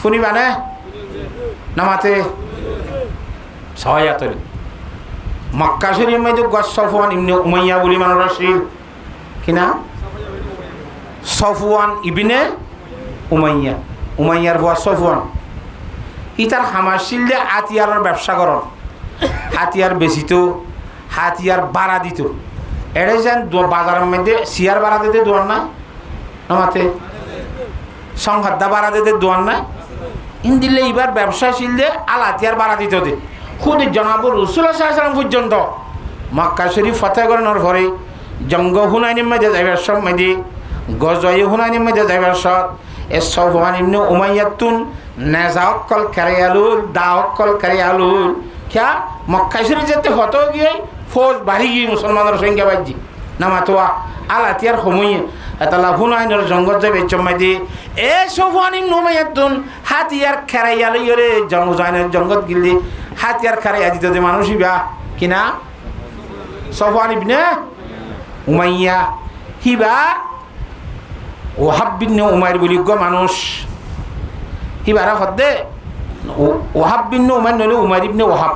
শুনিবা না নামাতে সয়া তরি মক্কা শরীফের মধ্যে সফওয়ান ইবনে উমাইয়া বলি মানুষ আসছিল কিনা সফওয়ান ইবনে উমাইয়া উমাইয়ার ভুয়া সফওয়ান ই তার হামাশিল দিয়ে হাতিয়ারের ব্যবসা করন হাতিয়ার বেচিত হাতিয়ার বাড়া দিত এড়ে যেন বাজারের মধ্যে শিয়ার বাড়া দিতে দোয়ার না নামাতে সংখ্যাদা বাড়া দিতে দোয়ার না ইন দিলে এইবার ব্যবসাশীল দিয়ে আল হাতিয়ার বাড়া দিত দে খুদ জনাব রাসূলুল্লাহ সাল্লাল্লাহু আলাইহি ওয়াসাল্লাম পর্যন্ত মক্কা শরীফ ফতেহ করানোর পরে জঙ্গ হুনাইনের মধ্যে যাইবার সব মধ্যে গজয় হুনাইনের মধ্যে যাইবার সব এ সফওয়ান ইবনে উমাইয়াতুন নেজাওকল কারিয়ালুল দাওকল কারিয়ালুল क्या মক্কা শরীফ যেতে হতো গিয়ে ফৌজ বাড়ি গিয়ে মুসলমানের সংখ্যা বাড়ছি নামাতোয়া আলা তিয়ার সময় এতালা হুনাইনের জঙ্গল যাবে চম্মাই দি এ সফানি নোমাইয়াতুন হাতিয়ার খেরাইয়া লইরে জঙ্গজাইনের জঙ্গল গিলি হাতিয়ার খেরাইয়া দিতে দে মানুষ ইবা কিনা সফান ইবনে উমাইয়া হিবা ওহাব বিন উমাইর বলি গো মানুষ হিবারা হদ্দে ওহাব বিন উমাইর নইলে উমাইর ইবনে ওহাব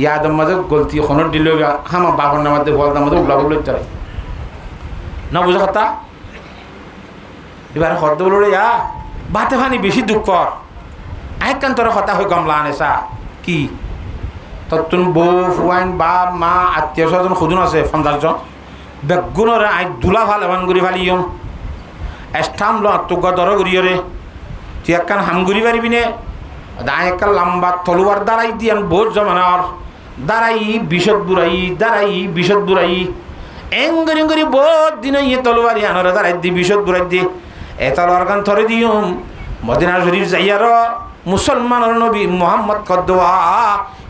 ইয়াদম মাঝে গলতি খনর দিল হামা বাবার নামাতে বল নামাতে উগলা বলে তারে না বুঝা কথা এবার হদ্দ বলে ইয়া বাতে ফানি বেশি দুঃখ কর আইকান তোর কথা হয়ে গমলা আনেসা কি তত্তুন বউ ফুয়াইন বাপ মা আত্মীয় স্বজন খুদুন আছে 50 বেগুনরে আই দুলা ভাল এমন করি ফালিয়ম এস্টাম ল তুগা দর করিয়রে তুই একখান হামগুড়ি পারিবি নে দায় একটা লম্বা তলুয়ার দাঁড়াই দিয়ান বহুত জমানার দাঁড়াই বিশদ বুড়াই এঙ্গরি এঙ্গরি বহুত দিন ইয়ে তলুয়ারি আনরে দাঁড়াই দি বিশদ বুড়াই দি এ তলোয়ার গান থরে দিয়ম মদিনা শরীফ যাইয়ার মুসলমানের নবী মোহাম্মদ কদ্দোয়া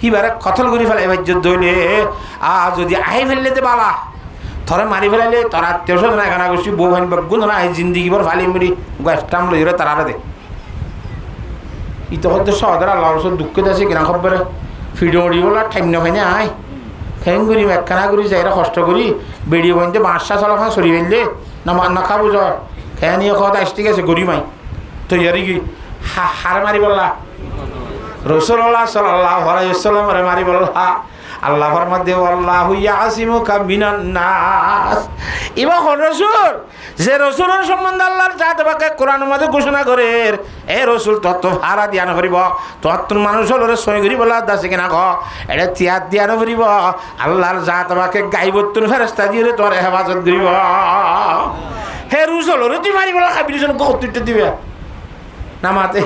হিবারে কতল করি ফেলে ভাজ্য দইলে যদি আই ফেললে বালা থরে মারি ফেলাইলে তোর আত্মীয় স্বজন এখানে গোষ্ঠী বউ ভাই গুণ না জিন্দিগি ভর ফালি মরি গাছটাম লইরে তারা দে ইতো হতে সহদের আল্লাহ রসুল দুঃখিত আছে কিনা খবরে ফিডিও বলা ঠাইম নখাই না আয় খেং করি একখানা করি যাইরা কষ্ট করি বেড়িয়ে বইতে বাঁশা চলাফা সরি ফেললে না খাবো জ খেয়ে নিয়ে খাওয়া দাস ঠিক আছে গরি মাই তো ইয়ারি কি হার মারি বললা রসুল্লাহ সাল্লাল্লাহু আলাইহি ওয়াসাল্লাম রে মারি বললা আল্লাহ ফরমাতে আল্লাহু ইয়াসিমুকা মিনান নাস ইবা রাসূল যে রাসূলের সম্বন্ধে আল্লাহর জাতে বাকে কোরআনের মধ্যে ঘোষণা করে এ রাসূল তত্ত্ব হারা দিয়ান করিব তত্ত্ব মানুষের সই করি বলা দাসে কিনা ক এটা তিয়াত দিয়ান করিব আল্লাহর জাতে বাকে গায়বতুন ফেরেশতা দিয়ে তোর হেফাজত করিব হে রাসূলরে তুই মারি বলা খাবিরজন কত দিবে নামাতে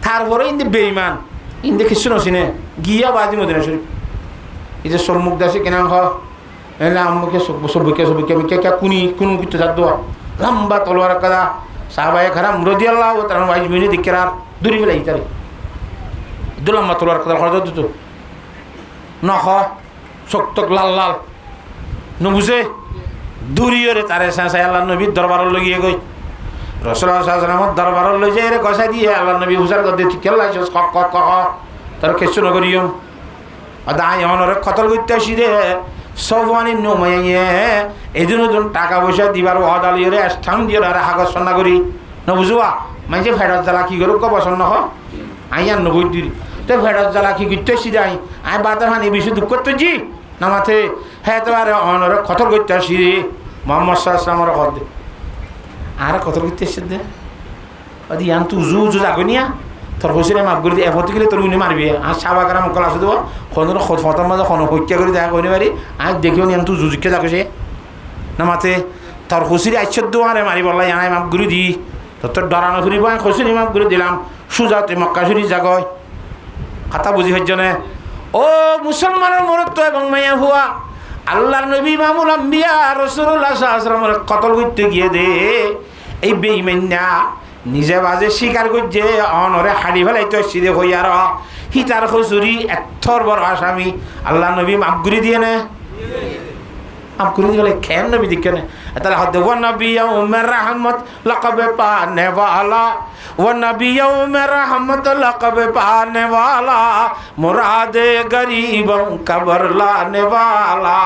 তারপরে ইন্দে বেঈমান ইন্দে কিছু নছিনে গিয়া বাজি মদিনা শরীফ এই যে সম্মুখ দাসে কেনা এলে আমাকে সবকে আমি কে কুনি কোন কিছু যাদ লম্বা তলোয়ার কাদা সাহাবায়ে খারাম রাদিয়াল্লাহু তাআলা ওয়াজমিনি দিকরার দূরি ফেলাই তারে দুলম্বা তলোয়ার কাদা খরচ দিত নখ শক্ত লাল লাল নবুঝে দূরিয়রে তারে সাঁসাই আল্লাহ নবীর দরবারত লগিয়ে গই রাসূলুল্লাহ সাল্লাল্লাহু আলাইহি ওয়াসাল্লাম দরবারত লই যায় রে গসা দিয়ে আল্লাহ নবী হুজার গদে ঠিক কেলাই ক তার কিছু নগরিয়ম আদায় এমনরে কতল করতে আসি রে সবানি নোমাইয়ে এদিন টাকা পয়সা দিবার অদালিয়ে স্থান দিয়ে হাগজ সন্না করি নবুঝুয়া মাইছে ফেরত জ্বালা কি করুক পছন্দ হ আইয়ার নবই দিল তো ফেরত জ্বালা কি করতে আসি যাই আই বাতার হানি বেশি দুঃখ করতেছি না মাথে হ্যাঁ তো আর অনরে কতল করতে আসি রে মোহাম্মদ সাল্লাল্লাহু আলাইহি ওয়াসাল্লাম আর কতল করতে আসছে দে আদি ইয়ান তু জু জাগনিয়া তোর হোসেনে মাফ করে দিয়ে এফতে গেলে তোর উনি মারবি আর সাবাকার আমার কলা দেবো কোনো ফতার মাঝে কোনো হত্যা করে দেখা করি পারি আর দেখিও নিয়ে তুই জুজুকে যাকে সে না মাতে তোর খুশির আচ্ছদ আরে মারি বললা জানাই মাফ করে দি তোর ডরানো ফুরিব আমি খুশিনি মাফ করে দিলাম সুজা তুই মক্কা শুরি জাগয় কথা বুঝি হচ্ছে না ও মুসলমানের মরত্ব এবং মাইয়া হুয়া আল্লাহর নবী ইমামুল আম্বিয়া রাসূলুল্লাহ সাল্লাল্লাহু আলাইহি ওয়াসাল্লাম কতল করতে গিয়ে দে এই বেঈমাননা নিজে বাজে স্বীকার করছে অনরে হাড়ি ফেলাইতে সিধে হইয়ার হিতার খুচুরি এথর বড় আসামি আল্লাহ নবী মাফ করে দিয়ে নে মাফ করে দিয়ে খেন নবী দিকে নে তাহলে হদ ও নবী উমের রহমত লকবে পানে ওয়ালা ও নবী উমের রহমত লকবে পানে ওয়ালা মুরাদে গরিবों कबर लाने वाला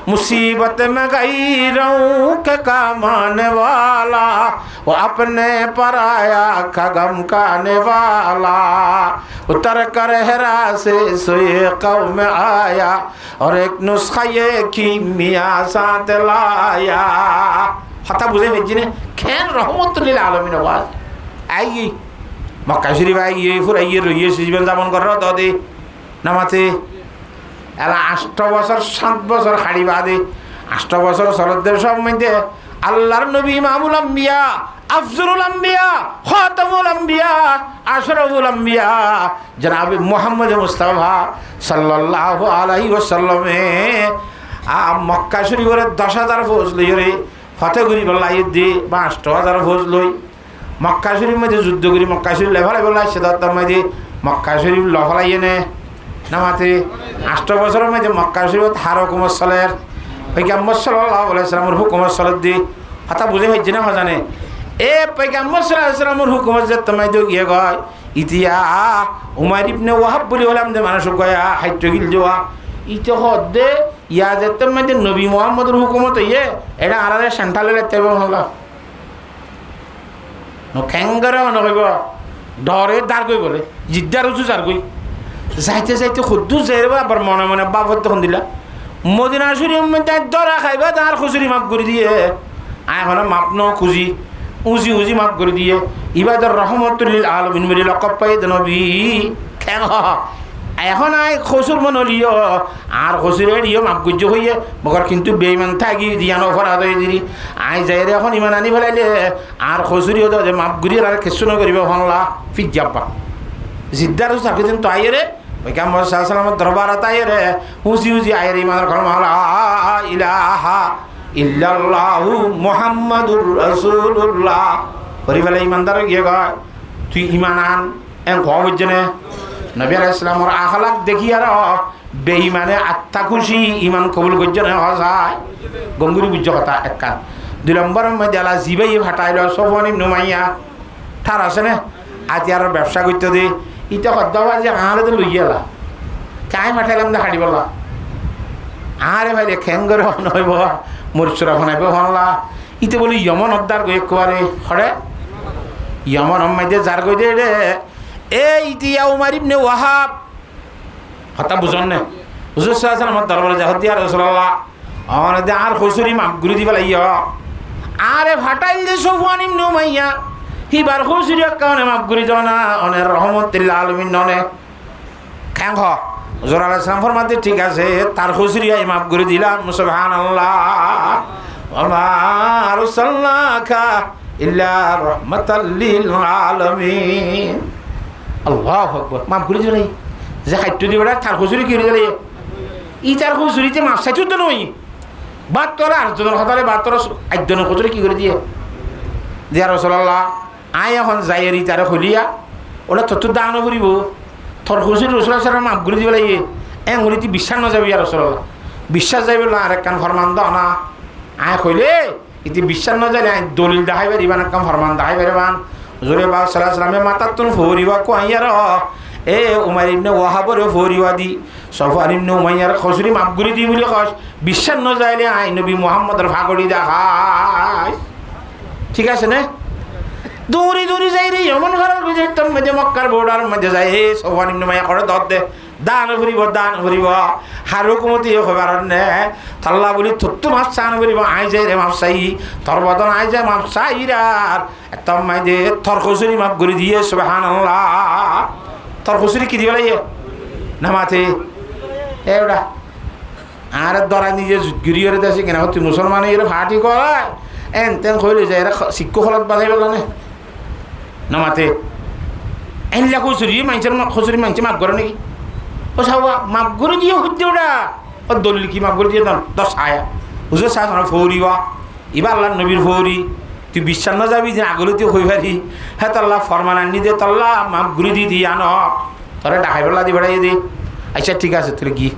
मुसीबत में गैरों के काम आने वाला वो अपने पराया का गम खाने वाला उतर कर हेरा से सोए कौम में आया और एक नुस्खा ये कीमिया साथ लाया हता बुझे भेजने खेन रहमतुल्लिल आलमीन आवाज आई मक्का शरीफ आई फिर आई रही जीवन जापन कर रहा तो दे नामाते এলা 8 বছর 7 বছর হাড়ি বাদে 8 বছর শরৎদের সব মধ্যে আল্লাহর নবী ইমামুল আম্বিয়া আফজলুল আম্বিয়া খাতামুল আম্বিয়া আশরাফুল আম্বিয়া জনাব মুহাম্মদ মুস্তাফা সাল্লাল্লাহু আলাইহি ওয়াসাল্লামে মক্কা শরীফের 10000 ফৌজ লইরে ফতেগুরি বলাই দি 5000 ফৌজ লই মক্কা শরীফ মধ্যে যুদ্ধ করি মক্কা শরীফ লেভালে বলাই সেদাত মধ্যে মক্কা শরীফ লফলাইনে নামাতে 8 বছরের মধ্যে মক্কা শরীফ হারকুম সালের পয়গম্বর সাল্লাল্লাহু আলাইহি সাল্লামের হুকুমের সলত দি কথা বুঝে হইছে না জানে এ পয়গম্বর সাল্লাল্লাহু আলাইহি সাল্লামের হুকুমের যে তোমায় দিও গিয়ে গয় ইতিয়া উমার ইবনে ওয়াহাব বলি হলাম যে মানুষ গয়া হাইট গিল যাওয়া ইতো হদে ইয়া যে তোমায় যে নবী মুহাম্মদের হুকুমত ইয়ে এটা আরারে সেন্ট্রালে লেতেব হলা ন খেঙ্গরে নকইব ডরে দাঁড় কই বলে জিদ্দার উঁচু যার কই যাইতে যাইতে খুদ্দু যাইবা আবার মনে মনে বাপত তখন দিলা মদিনা শরীফ মধ্যে দরা খাইবা তার খুচুরি মাফ করে দিয়ে এখন মাপ ন খুঁজি উজি উজি মাফ করে দিয়ে ইবাদর রহমতুল্লিল আলমিন বলি লকব পাই নবী ঠ্যাং এখন আয় খসুর মন হলিও আর খসুরে দিও মাপ গুজ্জ হইয়ে বকর কিন্তু বেইমান থাকি দিয়ানো ফরা হয়ে দিলি আয় যাই রে এখন ইমান আনি ফেলাইলে আর খসুরিও তো যে মাপ গুড়ি আর খেসু নকরিব হনলা ফিক যাবা জিদ্দার চাকরিদিন তো আইয়ে রে পয়গম্বর সাল্লাল্লাহু আলাইহি ওয়াসাল্লামের দরবারত আইয়ে রে হুঁচি হুঁচি আইয়ে রে ইমানের কলমা লা ইলাহা ইল্লাল্লাহু মুহাম্মাদুর রাসূলুল্লাহ করি ফেলে ইমানদার গিয়ে গয় তুই ইমান আন এন কওয়া বুঝছে না নবী আলাইহিস সালামের আখলাক দেখি আর বেঈমানে আত্মা খুশি ইমান কবুল করছে না হসায় গঙ্গুরি বুঝছ কথা একখান 2 নম্বর মধ্যে আলা জিবাই ফাটাইল সফওয়ান ইবনে উমাইয়া ঠার আছে না আজ আর ব্যবসা করতে দে ইটা কদ্দাবা যে আরে তো লইয়ালা কাই ফাটাইলাম না হাড়ি বলা আরে ভাই খেঙ্গরে নইব মুরসুরা বানাইব হনলা ইতে বলি ইয়মন উদ্ধার গই একবারে হরে ইয়মন মধ্যে যার গই দে রে এই ইতিয়া উমার ইবনে ওয়াহাব কথা বুঝন না হুজুর সাল্লাল্লাহু আলাইহি ওয়াসাল্লাম দরবারে যাহ দিয়া রাসূলুল্লাহ আমাদের দে আর খুসুরি মাফ গুরি দিবা লাইয়া আরে ফাটাইল দে সফওয়ান ইবনে উমাইয়া হিবার খুসুরি কারণে মাফ গুরি দাও না অনের রহমতুল আলামিন ননে খাং হ হুজুর আলাইহিস সালাম ফরমাতে ঠিক আছে তার খুসুরি আই মাফ গুরি দিলাম সুবহানাল্লাহ ওয়া মা আরসালনাকা ইল্লা রাহমাতাল লিল আলামিন আল্লাহু আকবার মাফ গুরি দিলাই যে খাইতে দিবড়া তার খুসুরি কি দিলাই ই তার খুসুরিতে মাফ চাইতো তো নই বাত তোরা আর জনের কথালে বাত তোরা আইজনের খুসুরি কি করে দিয়ে দিয়া রাসূলুল্লাহ আয় এখন যাইয়েরি তারা খুলিয়া ওটা তোর দান করিব তোর খুশির রসুল সারা মাফ করে দিব লাগে এগুলিতে বিশ্বাস না যাবি আর রসুল্লাহ বিশ্বাস যাইব না আর একখান ফরমান দাও না আয় কইলে ইতি বিশ্বাস না যাইলে আয় দলিল দেখাই পারিবান একখান ফরমান দেখাই পারিবান জোরে বা সাল্লাল্লাহু আলাইহি ওয়াসাল্লামে মাতার তুন ফরিবা কইয়ার এ উমার ইবনে ওয়াহাবরে ফরিবা দি সফওয়ান ইবনে উমাইয়ার খুশরি মাফ করে দি বলে কস বিশ্বাস না যাইলে আয় নবী মুহাম্মদের ভাগড়ি দেখাই ঠিক আছে না দৌড়ি দৌড়ি যাই রে এমন ঘরের ভিতর মধ্যে মক্কার বোর্ডার মধ্যে যায় হে সফওয়ান ইবনে উমাইয়া করে দর দে দান ভরিব হার হুকুমতি খবর নে তাল্লা বলি তোর মাছ চান ভরিব আই যাই রে মাপ চাই তোর বদন আই যায় মাপ চাই আর একদম মাই দে তোর খুচুরি মাপ করে দিয়ে সুবহানাল্লাহ তোর খুচুরি কি দিবে লাগে না মাথে এওটা আর দরা নিজে গিরিয়ে দেশে কেনা তুই মুসলমান এর ফাটি কয় এন তেন কইলে যায় এরা শিক্ষ খলত বাজাই পেলানে না মাথে এনলা খুচুরি মানুষের খুচুরি মানুষ মাপ করে নাকি ও সাবা মাপ করে দিয়ে হচ্ছে ওটা ও দলিল কি মাপ করে দিয়ে দশ আয়া হুজুর সাহা ফৌরিবা এবার আল্লাহ নবীর ফৌরি তুই বিশ্বাস না যাবি যে আগলে তুই হই পারি হ্যাঁ তাল্লাহ ফরমান আনি দে তাল্লাহ মাপ ঘুরি দিয়ে দিয়ে আন তোরা ডাকাই বেলা দি বেড়াই দে আচ্ছা ঠিক আছে তোর কি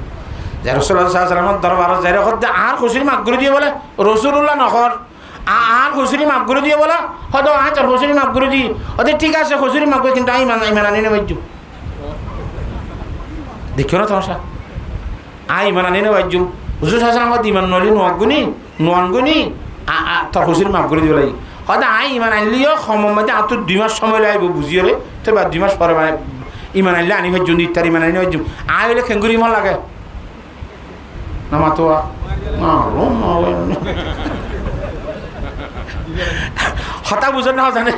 যে রসুল্লাহ সাল্লামের দরবার যাই রেখত আর খুচুরি মাপ ঘুরি দিয়ে বলে রসুল্লাহ নখর আর খুচুরি মাপ করে দিয়ে বলা হয়তো আচ্ছা খুচুরি মাপ করে দিই ওদের ঠিক আছে খুচুরি মাপ করে কিন্তু আমি ইমান আনি নেবাইজু দেখিও না তোমার আই ইমান আনি নেবাইজু হুজুর শাসন আমার ইমান নলি নোয়ানগুনি তোর খুচুরি মাপ করে দিব লাগে হয়তো আই ইমান আনলিও সময় মধ্যে আর তোর 2 মাস সময় লাগবে বুঝিয়ে রে তো বা 2 মাস পরে মানে ইমান আনলে আনি ভাইজুন ইত্যাদি ইমান আনি ভাইজুম আই হলে খেঙ্গুরি ইমান লাগে না মাতোয়া হতা বুঝেন না জানে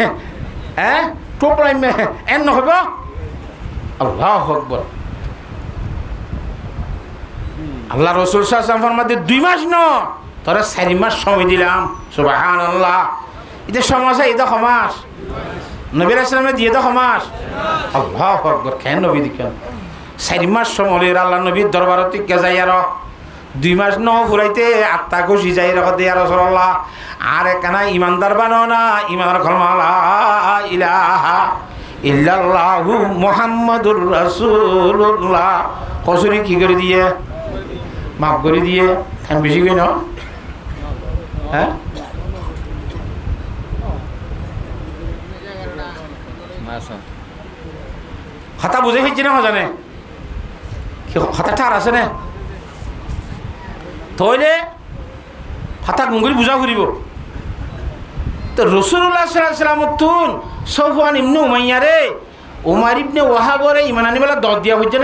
হ্যাঁ টোপলাই মে এন নহব আল্লাহু আকবার আল্লাহ রাসূল সাল্লাল্লাহু আলাইহি ওয়াসাল্লাম ফরমাতে 2 মাস ন তোরা 4 মাস সময় দিলাম সুবহানাল্লাহ এটা সমাজ এটা সমাজ নবী রাসূলের দিয়ে দাও সমাজ আল্লাহু আকবার কেন নবী দিকেন 4 মাস সময় আল্লাহ নবীর দরবারতে কে যাই আর 2 মাস ন ফুরাইতে আত্মা খুশি যাই রাখ দে রাসূলুল্লাহ আর একখানা ইমানদার বানো না ইমানের কলমা লা ইলাহা ইল্লাল্লাহু মুহাম্মাদুর রাসূলুল্লাহ খুশরি কি করে দিয়ে মাফ করে দিয়ে খান বেশি কই না হ্যাঁ খাতা বুঝে ফেলছি না জানে খাতা ঠার আছে না তইলে খাতা গুঙ্গুলি বুঝা করিব তো রসুল্লাহ সাল্লাল্লাহু আলাইহি ওয়াসাল্লাম তুন সফওয়ান ইবনে উমাইয়া রে উমার ইবনে ওয়াহাবরে ইমান আনিবেলা দত দিয়া হইছে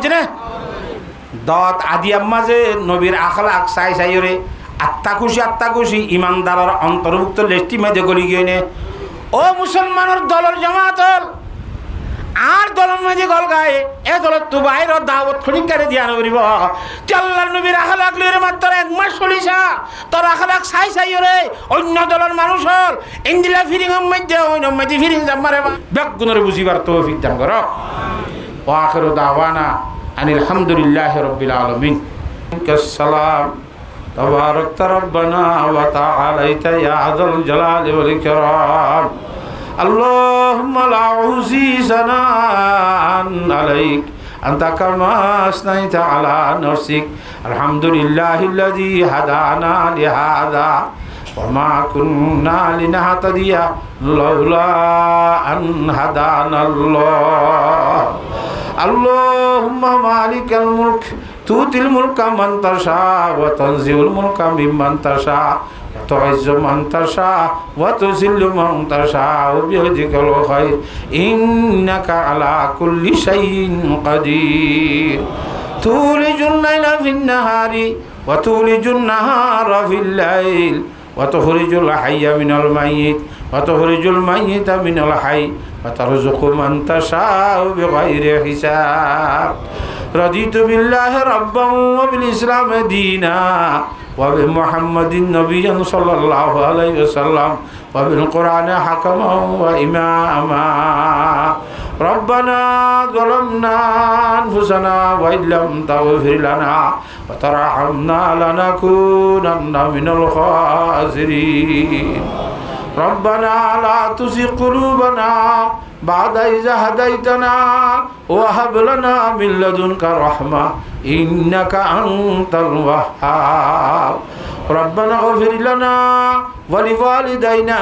না দত আদি আম্মা যে নবীর আখলাক চাই চাইরে আত্মা খুশি ইমানদারের অন্তর্ভুক্ত লেষ্টি মেজে গলি গিয়ে নে ও মুসলমানের দলের জামাতল আর দলের মাঝে গল গায়ে এ দলত তো বাইর দাওয়াত খনিকারে দিয়া নবরিব আল্লাহর নবীর আখলাক লইরে মাত্র এক মাস চলিছা তোর আখলাক চাই রে অন্য দলের মানুষ হল ইন্দিলা ফিরিং মধ্যে হইন মধ্যে ফিরিং জামারে বেগুনের বুঝিবার তৌফিক দান কর ওয়া আখিরু দাওয়ানা আনিল হামদুলিল্লাহি রাব্বিল আলামিন আসসালাম তাবারাকতা রব্বানা ওয়া তাআলাইতা ইয়া আযাল জালালি ওয়াল ইকরাম আল্লাহুম্মা লা উযি সানান আলাইক আনতা কামা আসনাইতা আলা নাফসিক আলহামদুলিল্লাহিল্লাযী হাদানা লিহাযা ওয়া মা কুন্না লিনাহতাদিয়া লাউলা আন হাদানাল্লাহ আল্লাহুম্মা মালিকাল মুলক তুতিল মুলকা মান তাশা ওয়া তানজিউল মুলকা মিম্মান তাশা ওয়া তুইজ্জু মান তাশা ওয়া তুযিল্লু মান তাশা বিয়াদিকাল খায়র ইন্নাকা আলা কুল্লি শাইইন কাদির তুলিজুল লাইলা ফিন নাহারি ওয়া তুলিজুন নাহারা ফিল লাইল ওয়া তুখরিজুল হাইয়া মিনাল মাইয়িত ওয়া তুখরিজুল মাইয়িতা মিনাল হাই ওয়া তারযুকু মান তাশাউ বিগাইরি হিসাব রাদিতু বিল্লাহি রাব্বান ওয়া বিল ইসলামি দীনা ওয়া বিমুহাম্মাদিন নাবিয়্যান সাল্লাল্লাহু আলাইহি ওয়াসাল্লাম ওয়া বিল কুরআনি হাকামান ওয়া ইমামা ربنا ظلمنا أنفسنا وإن لم تغفر لنا وترحمنا لنكونن من الخاسرين ربنا لا تزغ قلوبنا بعد إذ هديتنا وهب لنا من لدنك رحمة إنك أنت الوهاب ربنا اغفر لنا ولوالدينا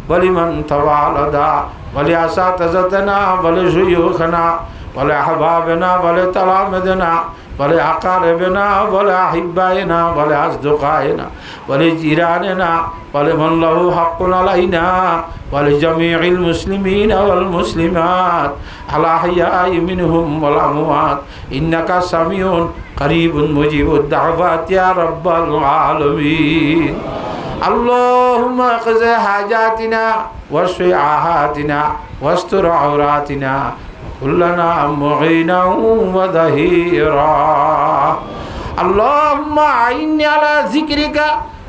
ولمن تولدا ولأساتذتنا ولشيوخنا ولأحبابنا ولتلامذنا ولأقاربنا ولأحبائنا ولأصدقائنا ولجيراننا ولمن له حق علينا ولجميع المسلمين والمسلمات الأحياء منهم والأموات إنك سميع قريب مجيب الدعوات يا رب العالمين اللهم اقض حاجاتنا واشف عاهاتنا واستر عوراتنا وكلنا معينا وظهيرا اللهم أعني على ذكرك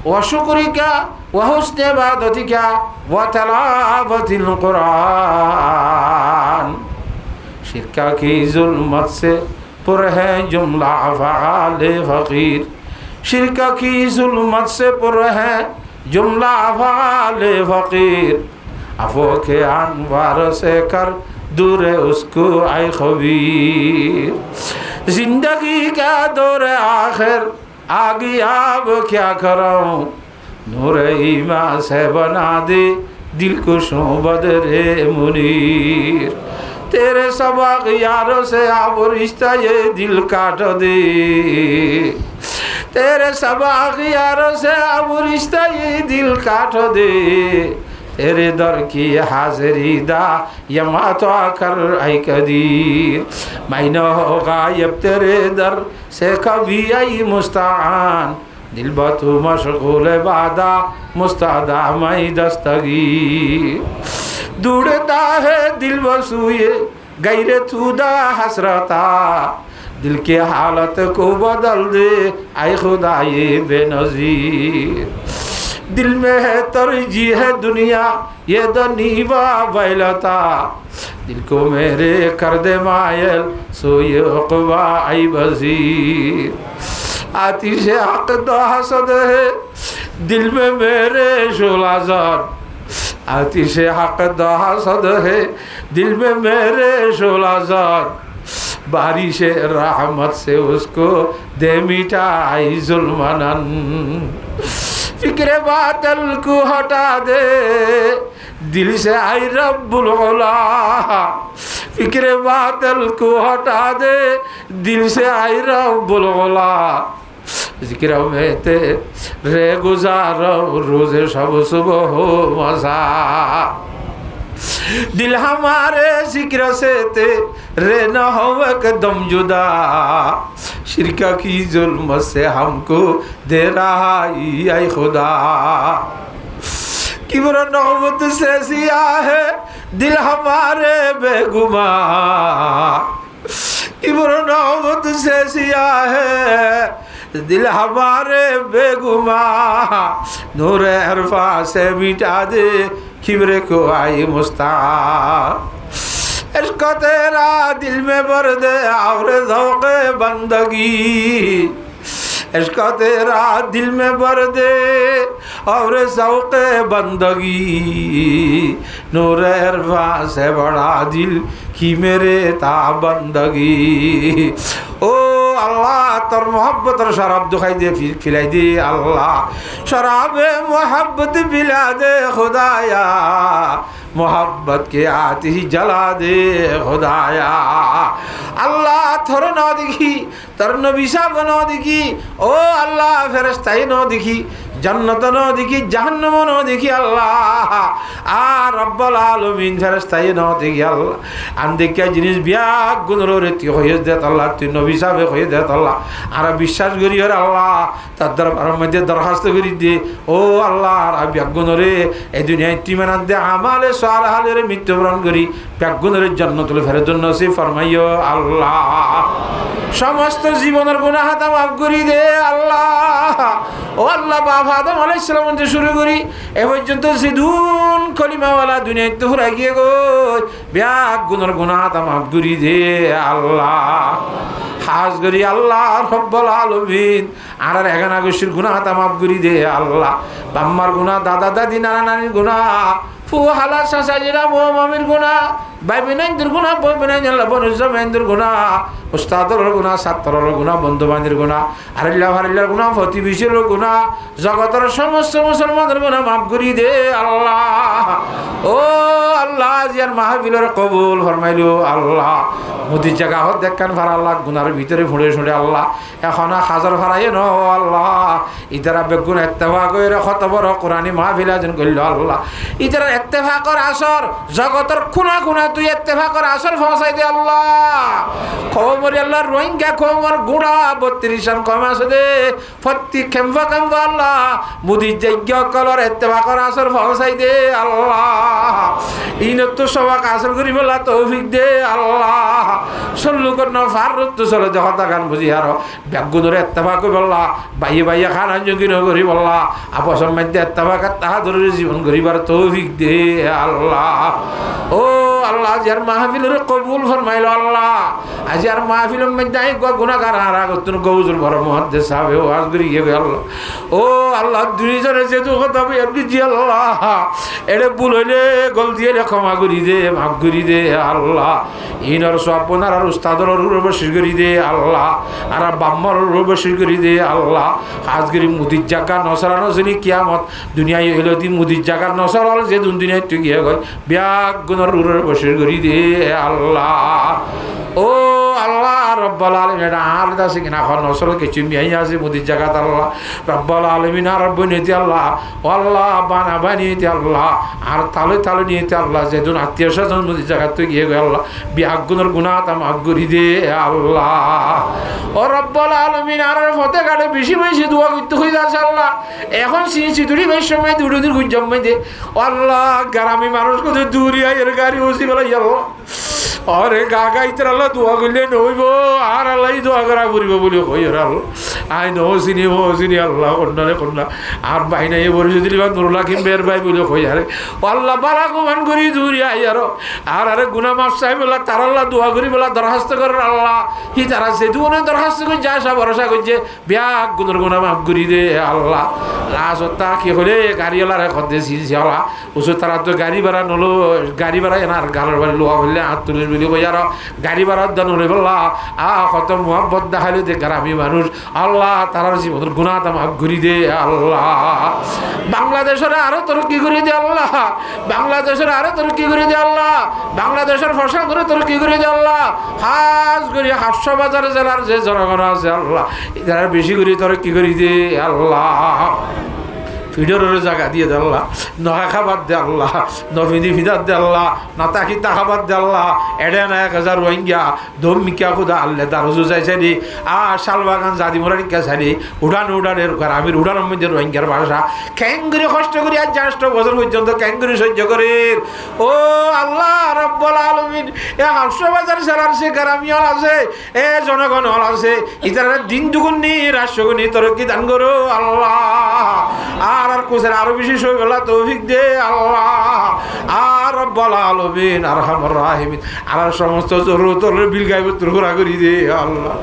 وشكرك وحسن عبادتك وتلاوة القرآن शिरका की जुल्मत से पुर है जुमला अफ़आल फ़कीर शिरका की जुल्मत से पुर है जुमला अफ़आल फ़कीर अफ़ो के अनवार से कर दूर उसको आए खबीर जिंदगी का दौर आखिर आगे अब क्या कराऊं नूर ईमान से बना दे दिल को शोबद रे मुनीर तेरे सबक यारों से अब रिश्ता ये दिल काट दे तेरे सबक यारों से अब रिश्ता ये दिल काट दे तेरे दर की हाजिरी दा यमा तो आकर आई कदीर मैं न हो गायब तेरे दर से कभी आई मुस्तान दिल बतू मशगूल बादा मुस्तादा मैं दस्तगीर दूड़ता है दिल वसूए गैर तुदा हसरता दिल की हालत को बदल दे आए खुदाए बेनज़ीर दिल में है तरजीह है दुनिया ये दनीवा वैलता दिल को मेरे कर दे मायल सोए उक़बा आई वज़ीर आतिश हक़ दा हसद है दिल में मेरे शोला ज़ाद आतिश हक़ दा हसद है दिल में मेरे शोला ज़ाद बारिश रहमत से उसको दे मिटाई जुल्मनन फिक्र बातल को हटा दे दिल से आई रब्बुल उला फिक्र बातल को हटा दे दिल से आई रब्बुल उला जिक्र में तेरे गुजारो रोज़े शब सुबह हो मज़ा दिल हमारे जिक्र से तेरे न हो एकदम जुदा शिरका की जुल्म से हमको दे रहाई ऐ खुदा किब्र नौबत से सिया है दिल हमारे बेगुमा किब्र नौबत से सिया है दिल हमारे बेगुमा नूर अरफा से मिटा दे किब्र को आई मुस्ता इश्क तेरा दिल में भर दे और ज़ौक़े बंदगी इश्क तेरा दिल में भर दे और ज़ौक़े बंदगी नूर अरफा से बड़ा दिल की मेरे ता बंदगी ओ अल्लाह तोर मोहब्बत शराब दुखाई दे पिलाई दे अल्लाह शराब मोहब्बत पिला दे खुदाया मोहब्बत के आती ही जला दे खुदाया अल्लाह थोर न दिखी तर नबी साहब न दिखी ओ अल्लाह फरिश्ताई न दिखी जन्नत न दिखी जहन्नम न दिखी अल्लाह आ रब्बुल आलमीन फरिश्ताई न दिखी अल्लाह आन देखा जिनिस बिया गुनरो रेती হয়ে দেত আল্লাহ তুই নবী সাহেব হয়ে দেত আল্লাহ আর বিশ্বাস করি আর আল্লাহ তার দরবারের মধ্যে দরখাস্ত করি দে ও আল্লাহ আর বিয়াগুনরে এই দুনিয়ায় তিমানাত দে আমালে সালাহালের মৃত্যুবরণ করি বিয়াগুনরে জান্নাতুল ফেরদৌস নসিব ফরমাইও আল্লাহ সমস্ত জীবনের গুনাহ হাতা মাফ করি দে আল্লাহ ও আল্লাহ বাবা আদম আলাইহিস সালাম থেকে শুরু করি এ পর্যন্ত সিদুন কলিমাওয়ালা দুনিয়ায় তো ফুরাই গিয়ে গো বিয়াগুনের গুনাহ হাতা মাফ করি দে আল্লাহ খাস করি আল্লাহ রব্বুল আলামিন আর এখানে আগস্টের গুনাহ হাতা মাফ করি দে আল্লাহ বাম্মার গুনাহ দাদা দাদি নানা নানির গুনাহ ফু হালা সাসাজিরা মো মামির গুনাহ ভাই বোনের গুনাহ বই বোনের আল্লাহ বনুজমেন্দ্র গুনাহ উস্তাদর গুনাহ ছাত্রর গুনাহ বন্ধু বান্ধবের গুনাহ আল্লাহ আল্লাহর গুনাহ প্রতিবেশীর গুনাহ জগতের সমস্ত মুসলমানদের গুনাহ মাফ করি দে আল্লাহ ও আল্লাহ জিয়ার মাহফিলের কবুল ফরমাইলো আল্লাহ মুদি জায়গা হত দেখান ফার আল্লাহ গুনার ভিতরে ফুড়ে শুড়ে আল্লাহ এখন হাজার ফারাই ন আল্লাহ ইতারা বেগুন ইত্তেফাক করে কত বড় কোরআনী মাহফিল আয়োজন করলো আল্লাহ ইতারা ইত্তেফাকর আসর জগতের খুনা খুনা তুই ইত্তেফাকর আসর পৌঁছাই দে আল্লাহ খবর আল্লাহ রোহিঙ্গা খবর গুড়া 32 জন কম আছে দে প্রতি খেমফা খেমফা আল্লাহ মুদি যজ্ঞ কলর ইত্তেফাকর আসর পৌঁছাই দে আল্লাহ ইনত সবাক আসর করি বলা তৌফিক দে আল্লাহ সল্লু করন ফারুত তো চলে জগতা গান বুঝি আর ব্যাগুদরে ইত্তেফাক বললা বাইয়ে বাইয়ে খান যোগিন করি বললা আপসের মধ্যে ইত্তেফাক তাহাদুরের জীবন করিবার তৌফিক দে আল্লাহ ও আল্লাহ যার মাহফিলের কবুল ফরমাইল আল্লাহ আজ আর মাহফিলের মধ্যে আই গুনাহগার আর আগতুন গৌজুর বড় মুহাদ্দিস সাহেব ওয়াজ করি গিয়ে আল্লাহ ও আল্লাহ দুইজনে যে তো কথা বলি জি আল্লাহ এড়ে ভুল হইলে গলতি হইলে ক্ষমা করি দে মাফ করি দে আল্লাহ ইনর সপনার আর উস্তাদর বশির করি দে আল্লাহ আর বাম্মার বশির করি দে আল্লাহ আজগরি মুদির জায়গা নসরানো জনি কিয়ামত দুনিয়ায় হইলো দি মুদির জায়গার নসরাল যে দুনিয়ায় তুই গিয়ে গয় ব্যাগ গুণর বশির করি দে আল্লাহ ও আল্লাহ রব্বুল আলামিন এটা আর দাসি কিনা এখন নসল কিছু মিয়াই আছে মুদির জায়গাত আল্লাহ রব্বুল আলামিন আর বনিতে আল্লাহ আল্লাহ বানা বানিতে আল্লাহ আর তালে তালে নিতে আল্লাহ যেদিন আত্মীয় স্বজন মুদির জায়গাত তুই গিয়ে গয় আল্লাহ ব্যাগ গুণর গুনাহ তা মাফ করি দে আল্লাহ ও রব্বুল আলামিন আর ফতে গাড়ে বেশি বেশি দোয়া করতে হই যাচ্ছে আল্লাহ এখন সিঁড়ি বেশ সময় দূরে দূর ঘুর জমাই দে আল্লাহ গ্রামী মানুষ কোথায় দূরিয়া এর গাড়ি বসি বেলা যাবো আরে গাগা ইতর আল্লাহ দোয়া করলে নইব আর আল্লাহ দোয়া করা করিব বলে কই আল্লাহ আই চিনি আল্লাহ কন্যারে কন্যা আর বাইনা এ বলে যদি নুরুল্লাহ কিম বের ভাই বলে কই আরে আল্লাহ বালা কমান করি দূরি আই আর আরে গুনা মাফ সাহেব আল্লাহ তার আল্লাহ দোয়া করি বলা দরখাস্ত করেন আল্লাহ হি তারা সে দুনে দরখাস্ত করে যা সব ভরসা করছে ব্যাগ গুনার গুনা মাফ করি দে আল্লাহ লাজতা কি করে গাড়িওয়ালারে খদ্দেছি ঝিয়ালা ওষুধ তারা তো গাড়ি ভাড়া নলো গাড়ি ভাড়া এনার গালের বাড়ি লোয়া হইলে হাত তুলে বলি কই আর গাড়ি ভাড়া দান হলে বললা কত মোহাম্মত দেখাইলে যে গ্রামী মানুষ আল্লাহ তারার জীবনের গুণা তামাক ঘুরি দে আল্লাহ বাংলাদেশের আরো তরক্কি করে দে আল্লাহ বাংলাদেশের আরো তরক্কি করে দে আল্লাহ বাংলাদেশের ফসল করে তরক্কি করে দে আল্লাহ হাজ করি হাস্যবাজার জেলার যে জনগণ আছে আল্লাহ এরা বেশি করে তরক্কি করে দে আল্লাহ ফিডরের জায়গা দিয়ে দে আল্লাহ নয়া খাবার দে আল্লাহ নফিদি ফিদার দে আল্লাহ নাতাকি তাহাবার দে আল্লাহ এড়ে না 1000 রোহিঙ্গা ধমিকা খুদা আল্লাহ দারজু যাইছানি শালবাগান জাদি মোরারিকা ছাড়ি উড়ানের আমির উড়ানের মধ্যে রোহিঙ্গার ভাষা ক্যাঙ্গুরি কষ্ট করি আজ 4 বছর পর্যন্ত ক্যাঙ্গুরি সহ্য করে ও আল্লাহ রব্বুল আলামিন এ হাস্যবাজার জেলার সে গ্রামীণ আছে এ জনগণ হল আছে ইতারা দিন দুগুনি রাষ্ট্রগুনি তরক্কি দান করো আল্লাহ আর কোসের আরো বেশি সইবেলা তৌফিক দে আল্লাহ আর রব্বুল আলামিন আরহামুর রাহিমিন আর সমস্ত জরুরতের বিল গায়বে তোরা করি দে আল্লাহ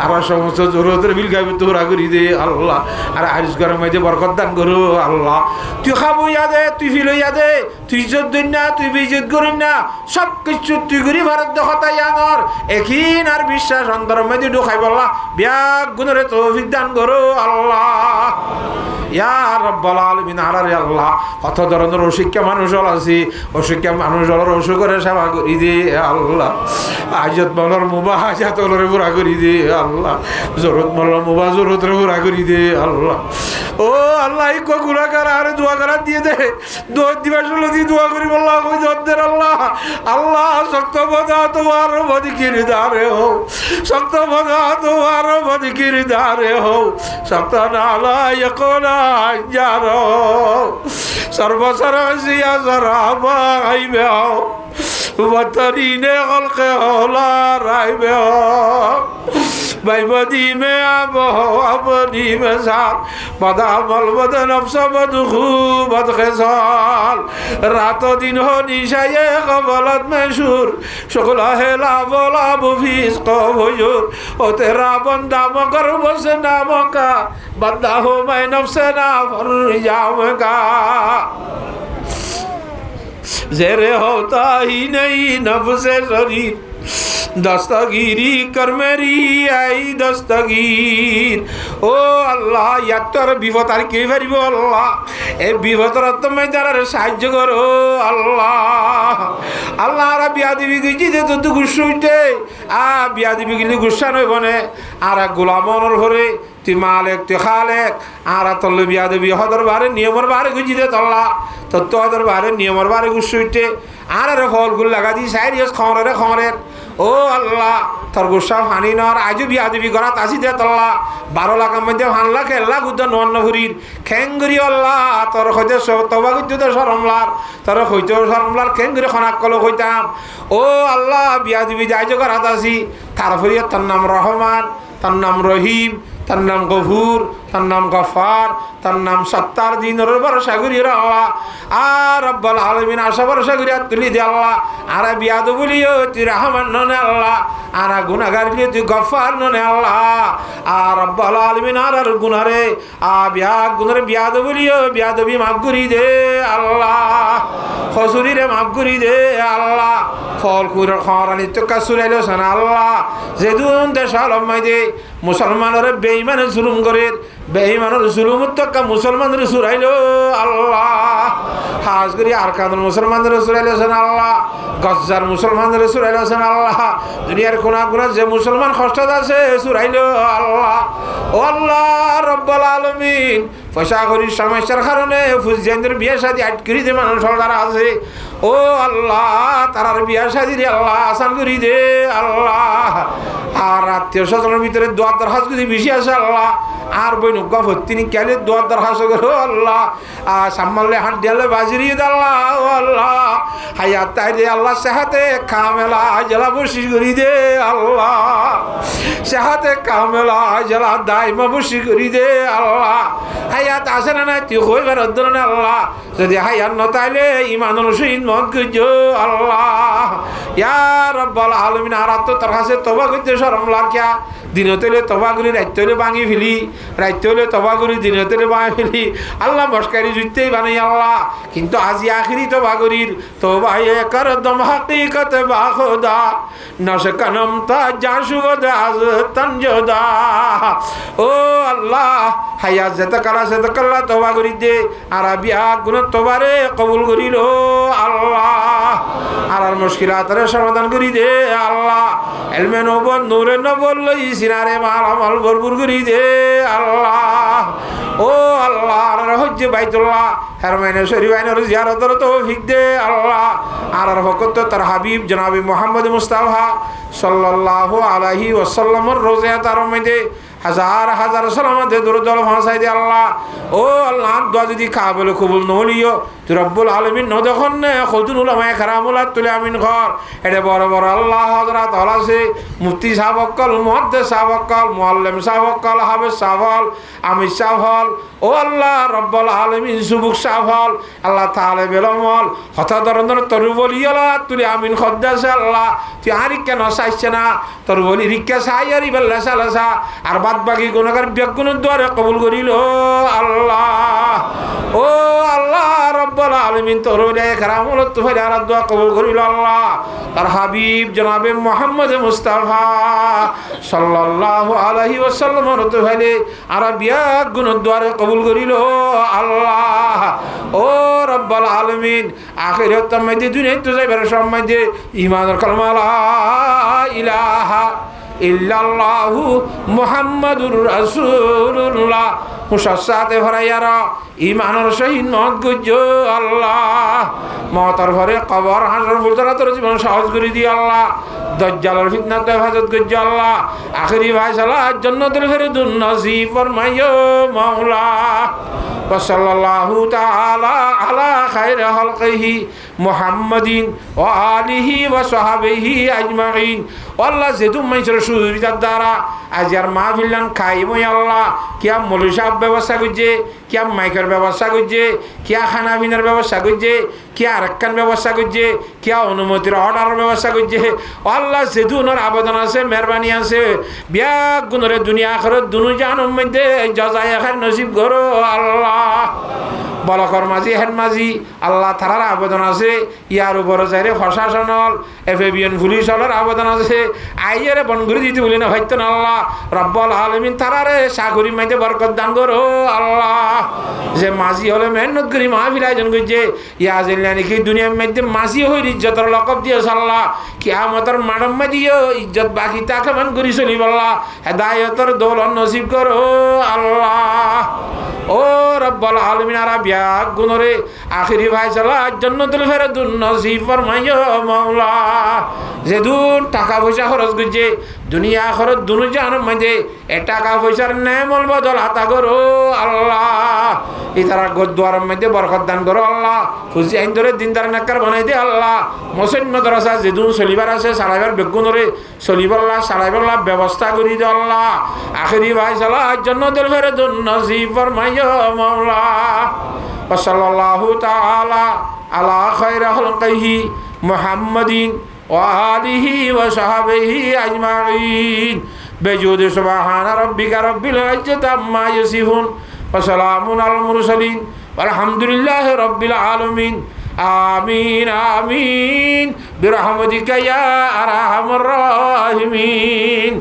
আর সমস্ত জরুরতের বিল গায়বে তোরা করি দে আল্লাহ আর আরিস গরম মধ্যে বরকত দান করো আল্লাহ তুই খাবো ইয়াদে তুই ফিলইয়া দে তুই ইজ্জত দিন না তুই বিজ্জত করিন না সব কিছু তুই করি ভারত দেখাতাই আনর এখিন আর বিশ্বাস অন্তর মধ্যে ঢুকাই বললা ব্যাগ গুণরে তৌফিক দান করো আল্লাহ ইয়া রব্বুল আলামিন আলারে আল্লাহ কত ধরনের অশিক্ষা মানুষ আছে অশিক্ষা মানুষ হল অসুখের সেবা করি দে আল্লাহ আজত মলর মুবা হাজাত হলরে পুরা করি দে আল্লাহ জরুরত মলর মুবা জরুরতের পুরা করি দে আল্লাহ ও আল্লাহ এই গুণাকার আরে দোয়া করা দিয়ে দে দোয়া দিবস দিয়ে দোয়া করি বললাম ওই জদ্দের আল্লাহ আল্লাহ শক্ত বদা তোমার বদিকির দারে হো শক্ত বদা তোমার বদিকির দারে হো শক্ত নালা ইকোনা জানো সর্বসরসিয়া সরাবা আইবে হো वतरीने खल्के होला राइबे हो बैबदी में अब हो अपनी में साल बदामल बद नफ्स बदखू बदखसाल रातों दिन हो निशाये कबलत में शूर शुक्ला है लावला बुफीस को भुजूर ओ तेरा बंदा मगर बस नामों का बंदा हो मैं नफ्स ना फर जाऊंगा ज़ेरे होता ही नहीं नफ्से शरीर दस्तगीरी कर मेरी आई दस्तगीर ओ अल्लाह यात्तर বিপদ আর কে পারিব আল্লাহ এই বিপদের তুমি যারা সাহায্য করো আল্লাহ আল্লাহ আর বিয়াদিবি গিজি দে তো গুছুইতে বিয়াদিবি গিলি গুছান হইবনে আর গোলামনের ঘরে তুই মালিক তুই খালেক আর তল্লে বিয়াদিবি হদর বারে নিয়মর বারে গুজি দে তল্লা তো তোদের বারে নিয়মর বারে গুছুইতে আর ফলগুলো লাগা দি সাইরিয়াস খমরের ও আল্লাহ তোর গুসা হানি নর আজও বিয়া দিবি গড়াত আসি দে তল্লা 12 লাখের মধ্যে হানলা খেললা গুদ্দ নন্ন ভুরির খেঙ্গুরি আল্লাহ তোর হইতে তবা গুদ্দ সরমলার তোর হইতে সরমলার খেঙ্গুরি খনাক কল হইতাম ও আল্লাহ বিয়া দিবি যাই যে গড়াত আসি তারপরে তার নাম রহমান তার নাম রহিম তার নাম গফুর তার নাম গফার তার নাম সত্তার দিনের ভরসা করি আল্লাহ আর রব্বুল আলামিন আশা ভরসা করি তুলি দে আল্লাহ আর বিয়াদ বলিও তুই রহমান ননে আল্লাহ আর গুনাহগার লিয়ে তুই গফার ননে আল্লাহ আর রব্বুল আলামিন আর গুনারে গুনারে বিয়াদ বলিও বিয়াদবি মাফ করি দে আল্লাহ খসুরিরে মাফ করি দে আল্লাহ ফল কুরের খরানি তো কাসুরাইলো সানা আল্লাহ যেদুন দেশাল মাইদে মুসলমানের বেঈমানের জুলুম করে বেঈমানের জুলুম তো মুসলমানের সুরাইলো আল্লাহ হাজ করি আর কাদের মুসলমানের সুরাইলো সানা আল্লাহ গজ্জার মুসলমানের সুরাইলো সানা আল্লাহ দুনিয়ার কোনা কোনা যে মুসলমান কষ্ট আছে সুরাইলো আল্লাহ ও আল্লাহ রব্বুল আলামিন পয়সা করি সমস্যার কারণে ফুজিয়ানদের বিয়ে শাদী আটকরি দে মানুষ যারা আছে ও আল্লাহ তারার বিয়ে শাদী রে আল্লাহ আসান করি দে আল্লাহ আর আত্মীয় স্বজনের ভিতরে দোয়ার দরখাস্ত যদি বেশি আছে আল্লাহ আর বই নৌকা ভর্তি নি কেলে দোয়ার দরখাস্ত করো আল্লাহ আর সামালে হাত দিয়ালে বাজিরি দে আল্লাহ ও আল্লাহ হায়াত তাই দে আল্লাহ সেহাতে কামেলা জেলা বসি করি দে আল্লাহ সেহাতে কামেলা জেলা দাইমা বসি করি দে আল্লাহ হায়াত হায়াত আছে না নাই তুই কইবার ধরনে আল্লাহ যদি হায়াত নতাইলে ইমানুল শহীদ মত গুজ আল্লাহ ইয়া রাব্বাল আলামিন আর তো তার কাছে তওবা করতে শরম লাগিয়া দিনত হইলে তওবা করি রাইত হইলে ভাঙি ফেলি রাইত হইলে তওবা করি দিনত হইলে ভাঙি ফেলি আল্লাহ মস্কারি জুইতেই বানাই আল্লাহ কিন্তু আজি আখিরি তওবা করির তওবা কর দম হাকিকত বা খোদা নশকনম তা জাশুদ আজ তঞ্জদা ও আল্লাহ হায়াত যেতকালা সেতকাল্লা তওবা করি দে আর বিয়া গুণ তওবারে কবুল করিল আল্লাহ আর মুশকিলাতের সমাধান করি দে আল্লাহ ইলমে নবুয়ত নূরে নবুয়ত লই সিনারে মাল আমল ভরপুর করি দে আল্লাহ ও আল্লাহ আর হজ্জ বাইতুল্লাহ হারমাইনে শরীফ আইনের জিয়ারতের তৌফিক দে আল্লাহ আর ফকত তার হাবিব জনাবে মুহাম্মদ মুস্তাফা সাল্লাল্লাহু আলাইহি ওয়াসাল্লামের রোজা তার মধ্যে হাজার হাজার সালামতে দরুদ ভাষাই দে আল্লাহ ও আল্লাহ দোয়া যদি কাবুল কবুল নহলিও তুই রব্বুল আলামিন ন দেখুন না খুদুন উলামায়ে কেরামুল্লাহ তুলে আমিন ঘর এটা বড় বড় আল্লাহ হযরত আছে মুফতি সাহেব অক্কল মুহাদ্দিস সাহেব অক্কল মুআল্লিম সাহেব অক্কল হাফেজ সাহেব আমির সাহেব ও আল্লাহ রব্বুল আলামিন সুবুক সাহেব আল্লাহ তাআলা বেলমল হতা ধরনের তোর বলি আল্লাহ তুলে আমিন খদ্দাস আল্লাহ তুই আরি কেন চাইছে না তোর বলি রিক্কা সাইয়ারি বেল্লা সালাসা আর বাদ বাকি গুনাহগার বেগুনের দ্বারে কবুল করিল আল্লাহ ও আল্লাহ রব্বুল আলামিন তোর ওলিয়ে কেরামুল্লাহ তুফাইল আর দোয়া কবুল করিল আল্লাহ তার হাবিব জনাবে মুহাম্মদ মুস্তাফা সাল্লাল্লাহু আলাইহি ওয়াসাল্লাম তুফাইলে আর বিয়া গুনাহ দ্বারে কবুল করিল আল্লাহ ও রব্বুল আলামিন আখিরাত মধ্যে দুনিয়াতে যাইবার সময় যে ঈমানের কালমা লা ইলাহা ইল্লাল্লাহু মুহাম্মাদুর রাসূলুল্লাহ মুসাসাতে ভরাইয়ারা ঈমানের শহীদ মত গুজ আল্লাহ মওতার ঘরে কবর হাসর ফুলতরা তোর জীবন সহজ করে দি আল্লাহ দাজ্জালের ফিতনা তে হেফাজত গুজ আল্লাহ আখিরি ফায়সালা জান্নাতুল ফিরদাউস নসিব ফরমাইও মাওলা وصلى الله تعالى على خير خلقه محمد وآله وصحبه أجمعين والله زدوم من رسول الدارا أجر ما فيلن كايم يا الله كيا مولشاب ব্যবস্থা করছে কিয়া মাইকের ব্যবস্থা করছে কিয়া খানা পিনার ব্যবস্থা করছে কিয়া আরেকখান ব্যবস্থা করছে কিয়া অনুমতির অর্ডারের ব্যবস্থা করছে আল্লাহ সেদুনের আবেদন আছে মেহরবানি আছে বিয়া গুণরে দুনিয়া আখিরাত দুনু জাহান্নাম মধ্যে জাযায়ে খায়র নসিব করো আল্লাহ বলকর মাঝি হেড মাঝি আল্লাহ তারার আবেদন আছে ইয়ার উপরে যাইরে প্রশাসনল এফএবিএন পুলিশ হলের আবেদন আছে আইয়ারে বনগুরি দিতে বলি না হয়তো না আল্লাহ রব্বুল আলামিন তারারে সাগরি মাইতে বরকত দান করো আল্লাহ যে মাঝি হলে মেহনত করি মাহফিল আয়োজন করছে ইয়া জানলা নাকি দুনিয়ার মধ্যে মাঝি হইর ইজ্জতের লকব দিয়েছে আল্লাহ কিয়ামতের মাডম দিও ইজ্জত বাকি তাকে মান করি চলিব আল্লাহ হেদায়েতের দৌলত নসিব করো আল্লাহ ও রব্বুল আলামিন আর বিয়া গুণরে আখিরি ফায়সালা জান্নাতুল ফিরদাউস নসিব ফরমাইও মাওলা যেদুন টাকা পয়সা খরচ করছে দুনিয়া আখিরাত দুনু জাহান্নাম মধ্যে এ টাকা পয়সার নেমল বদল আতা করো আল্লাহ ইতারা গদ্দার মধ্যে বরকত দান করো আল্লাহ খুশি আইন ধরে দিনদার নাকার বানাই দে আল্লাহ মুসলিম মাদ্রাসা যেদুন চলিবার আছে সারাইবার বেগুনরে চলিবাল্লাহ সারাইবাল্লাহ ব্যবস্থা করি দে আল্লাহ আখিরি ফায়সালা জান্নাতুল ফিরদাউস নসিব ফরমাইও মাওলা ওয়াসাল্লাল্লাহু তাআলা আলা খায়রি খালকিহি মুহাম্মাদিন ওয়া আলিহি ওয়া সাহবিহি আজমাইন বিজুদি সুবহান রাব্বিকা রাব্বিল ইজ্জাতি আম্মা ইয়াসিফুন ওয়া সালামুন আলাল মুরসালিন ওয়ালহামদুলিল্লাহি রাব্বিল আলামিন আমিন আমিন বিরহমাতিকা ইয়া আরহামার রাহিমিন।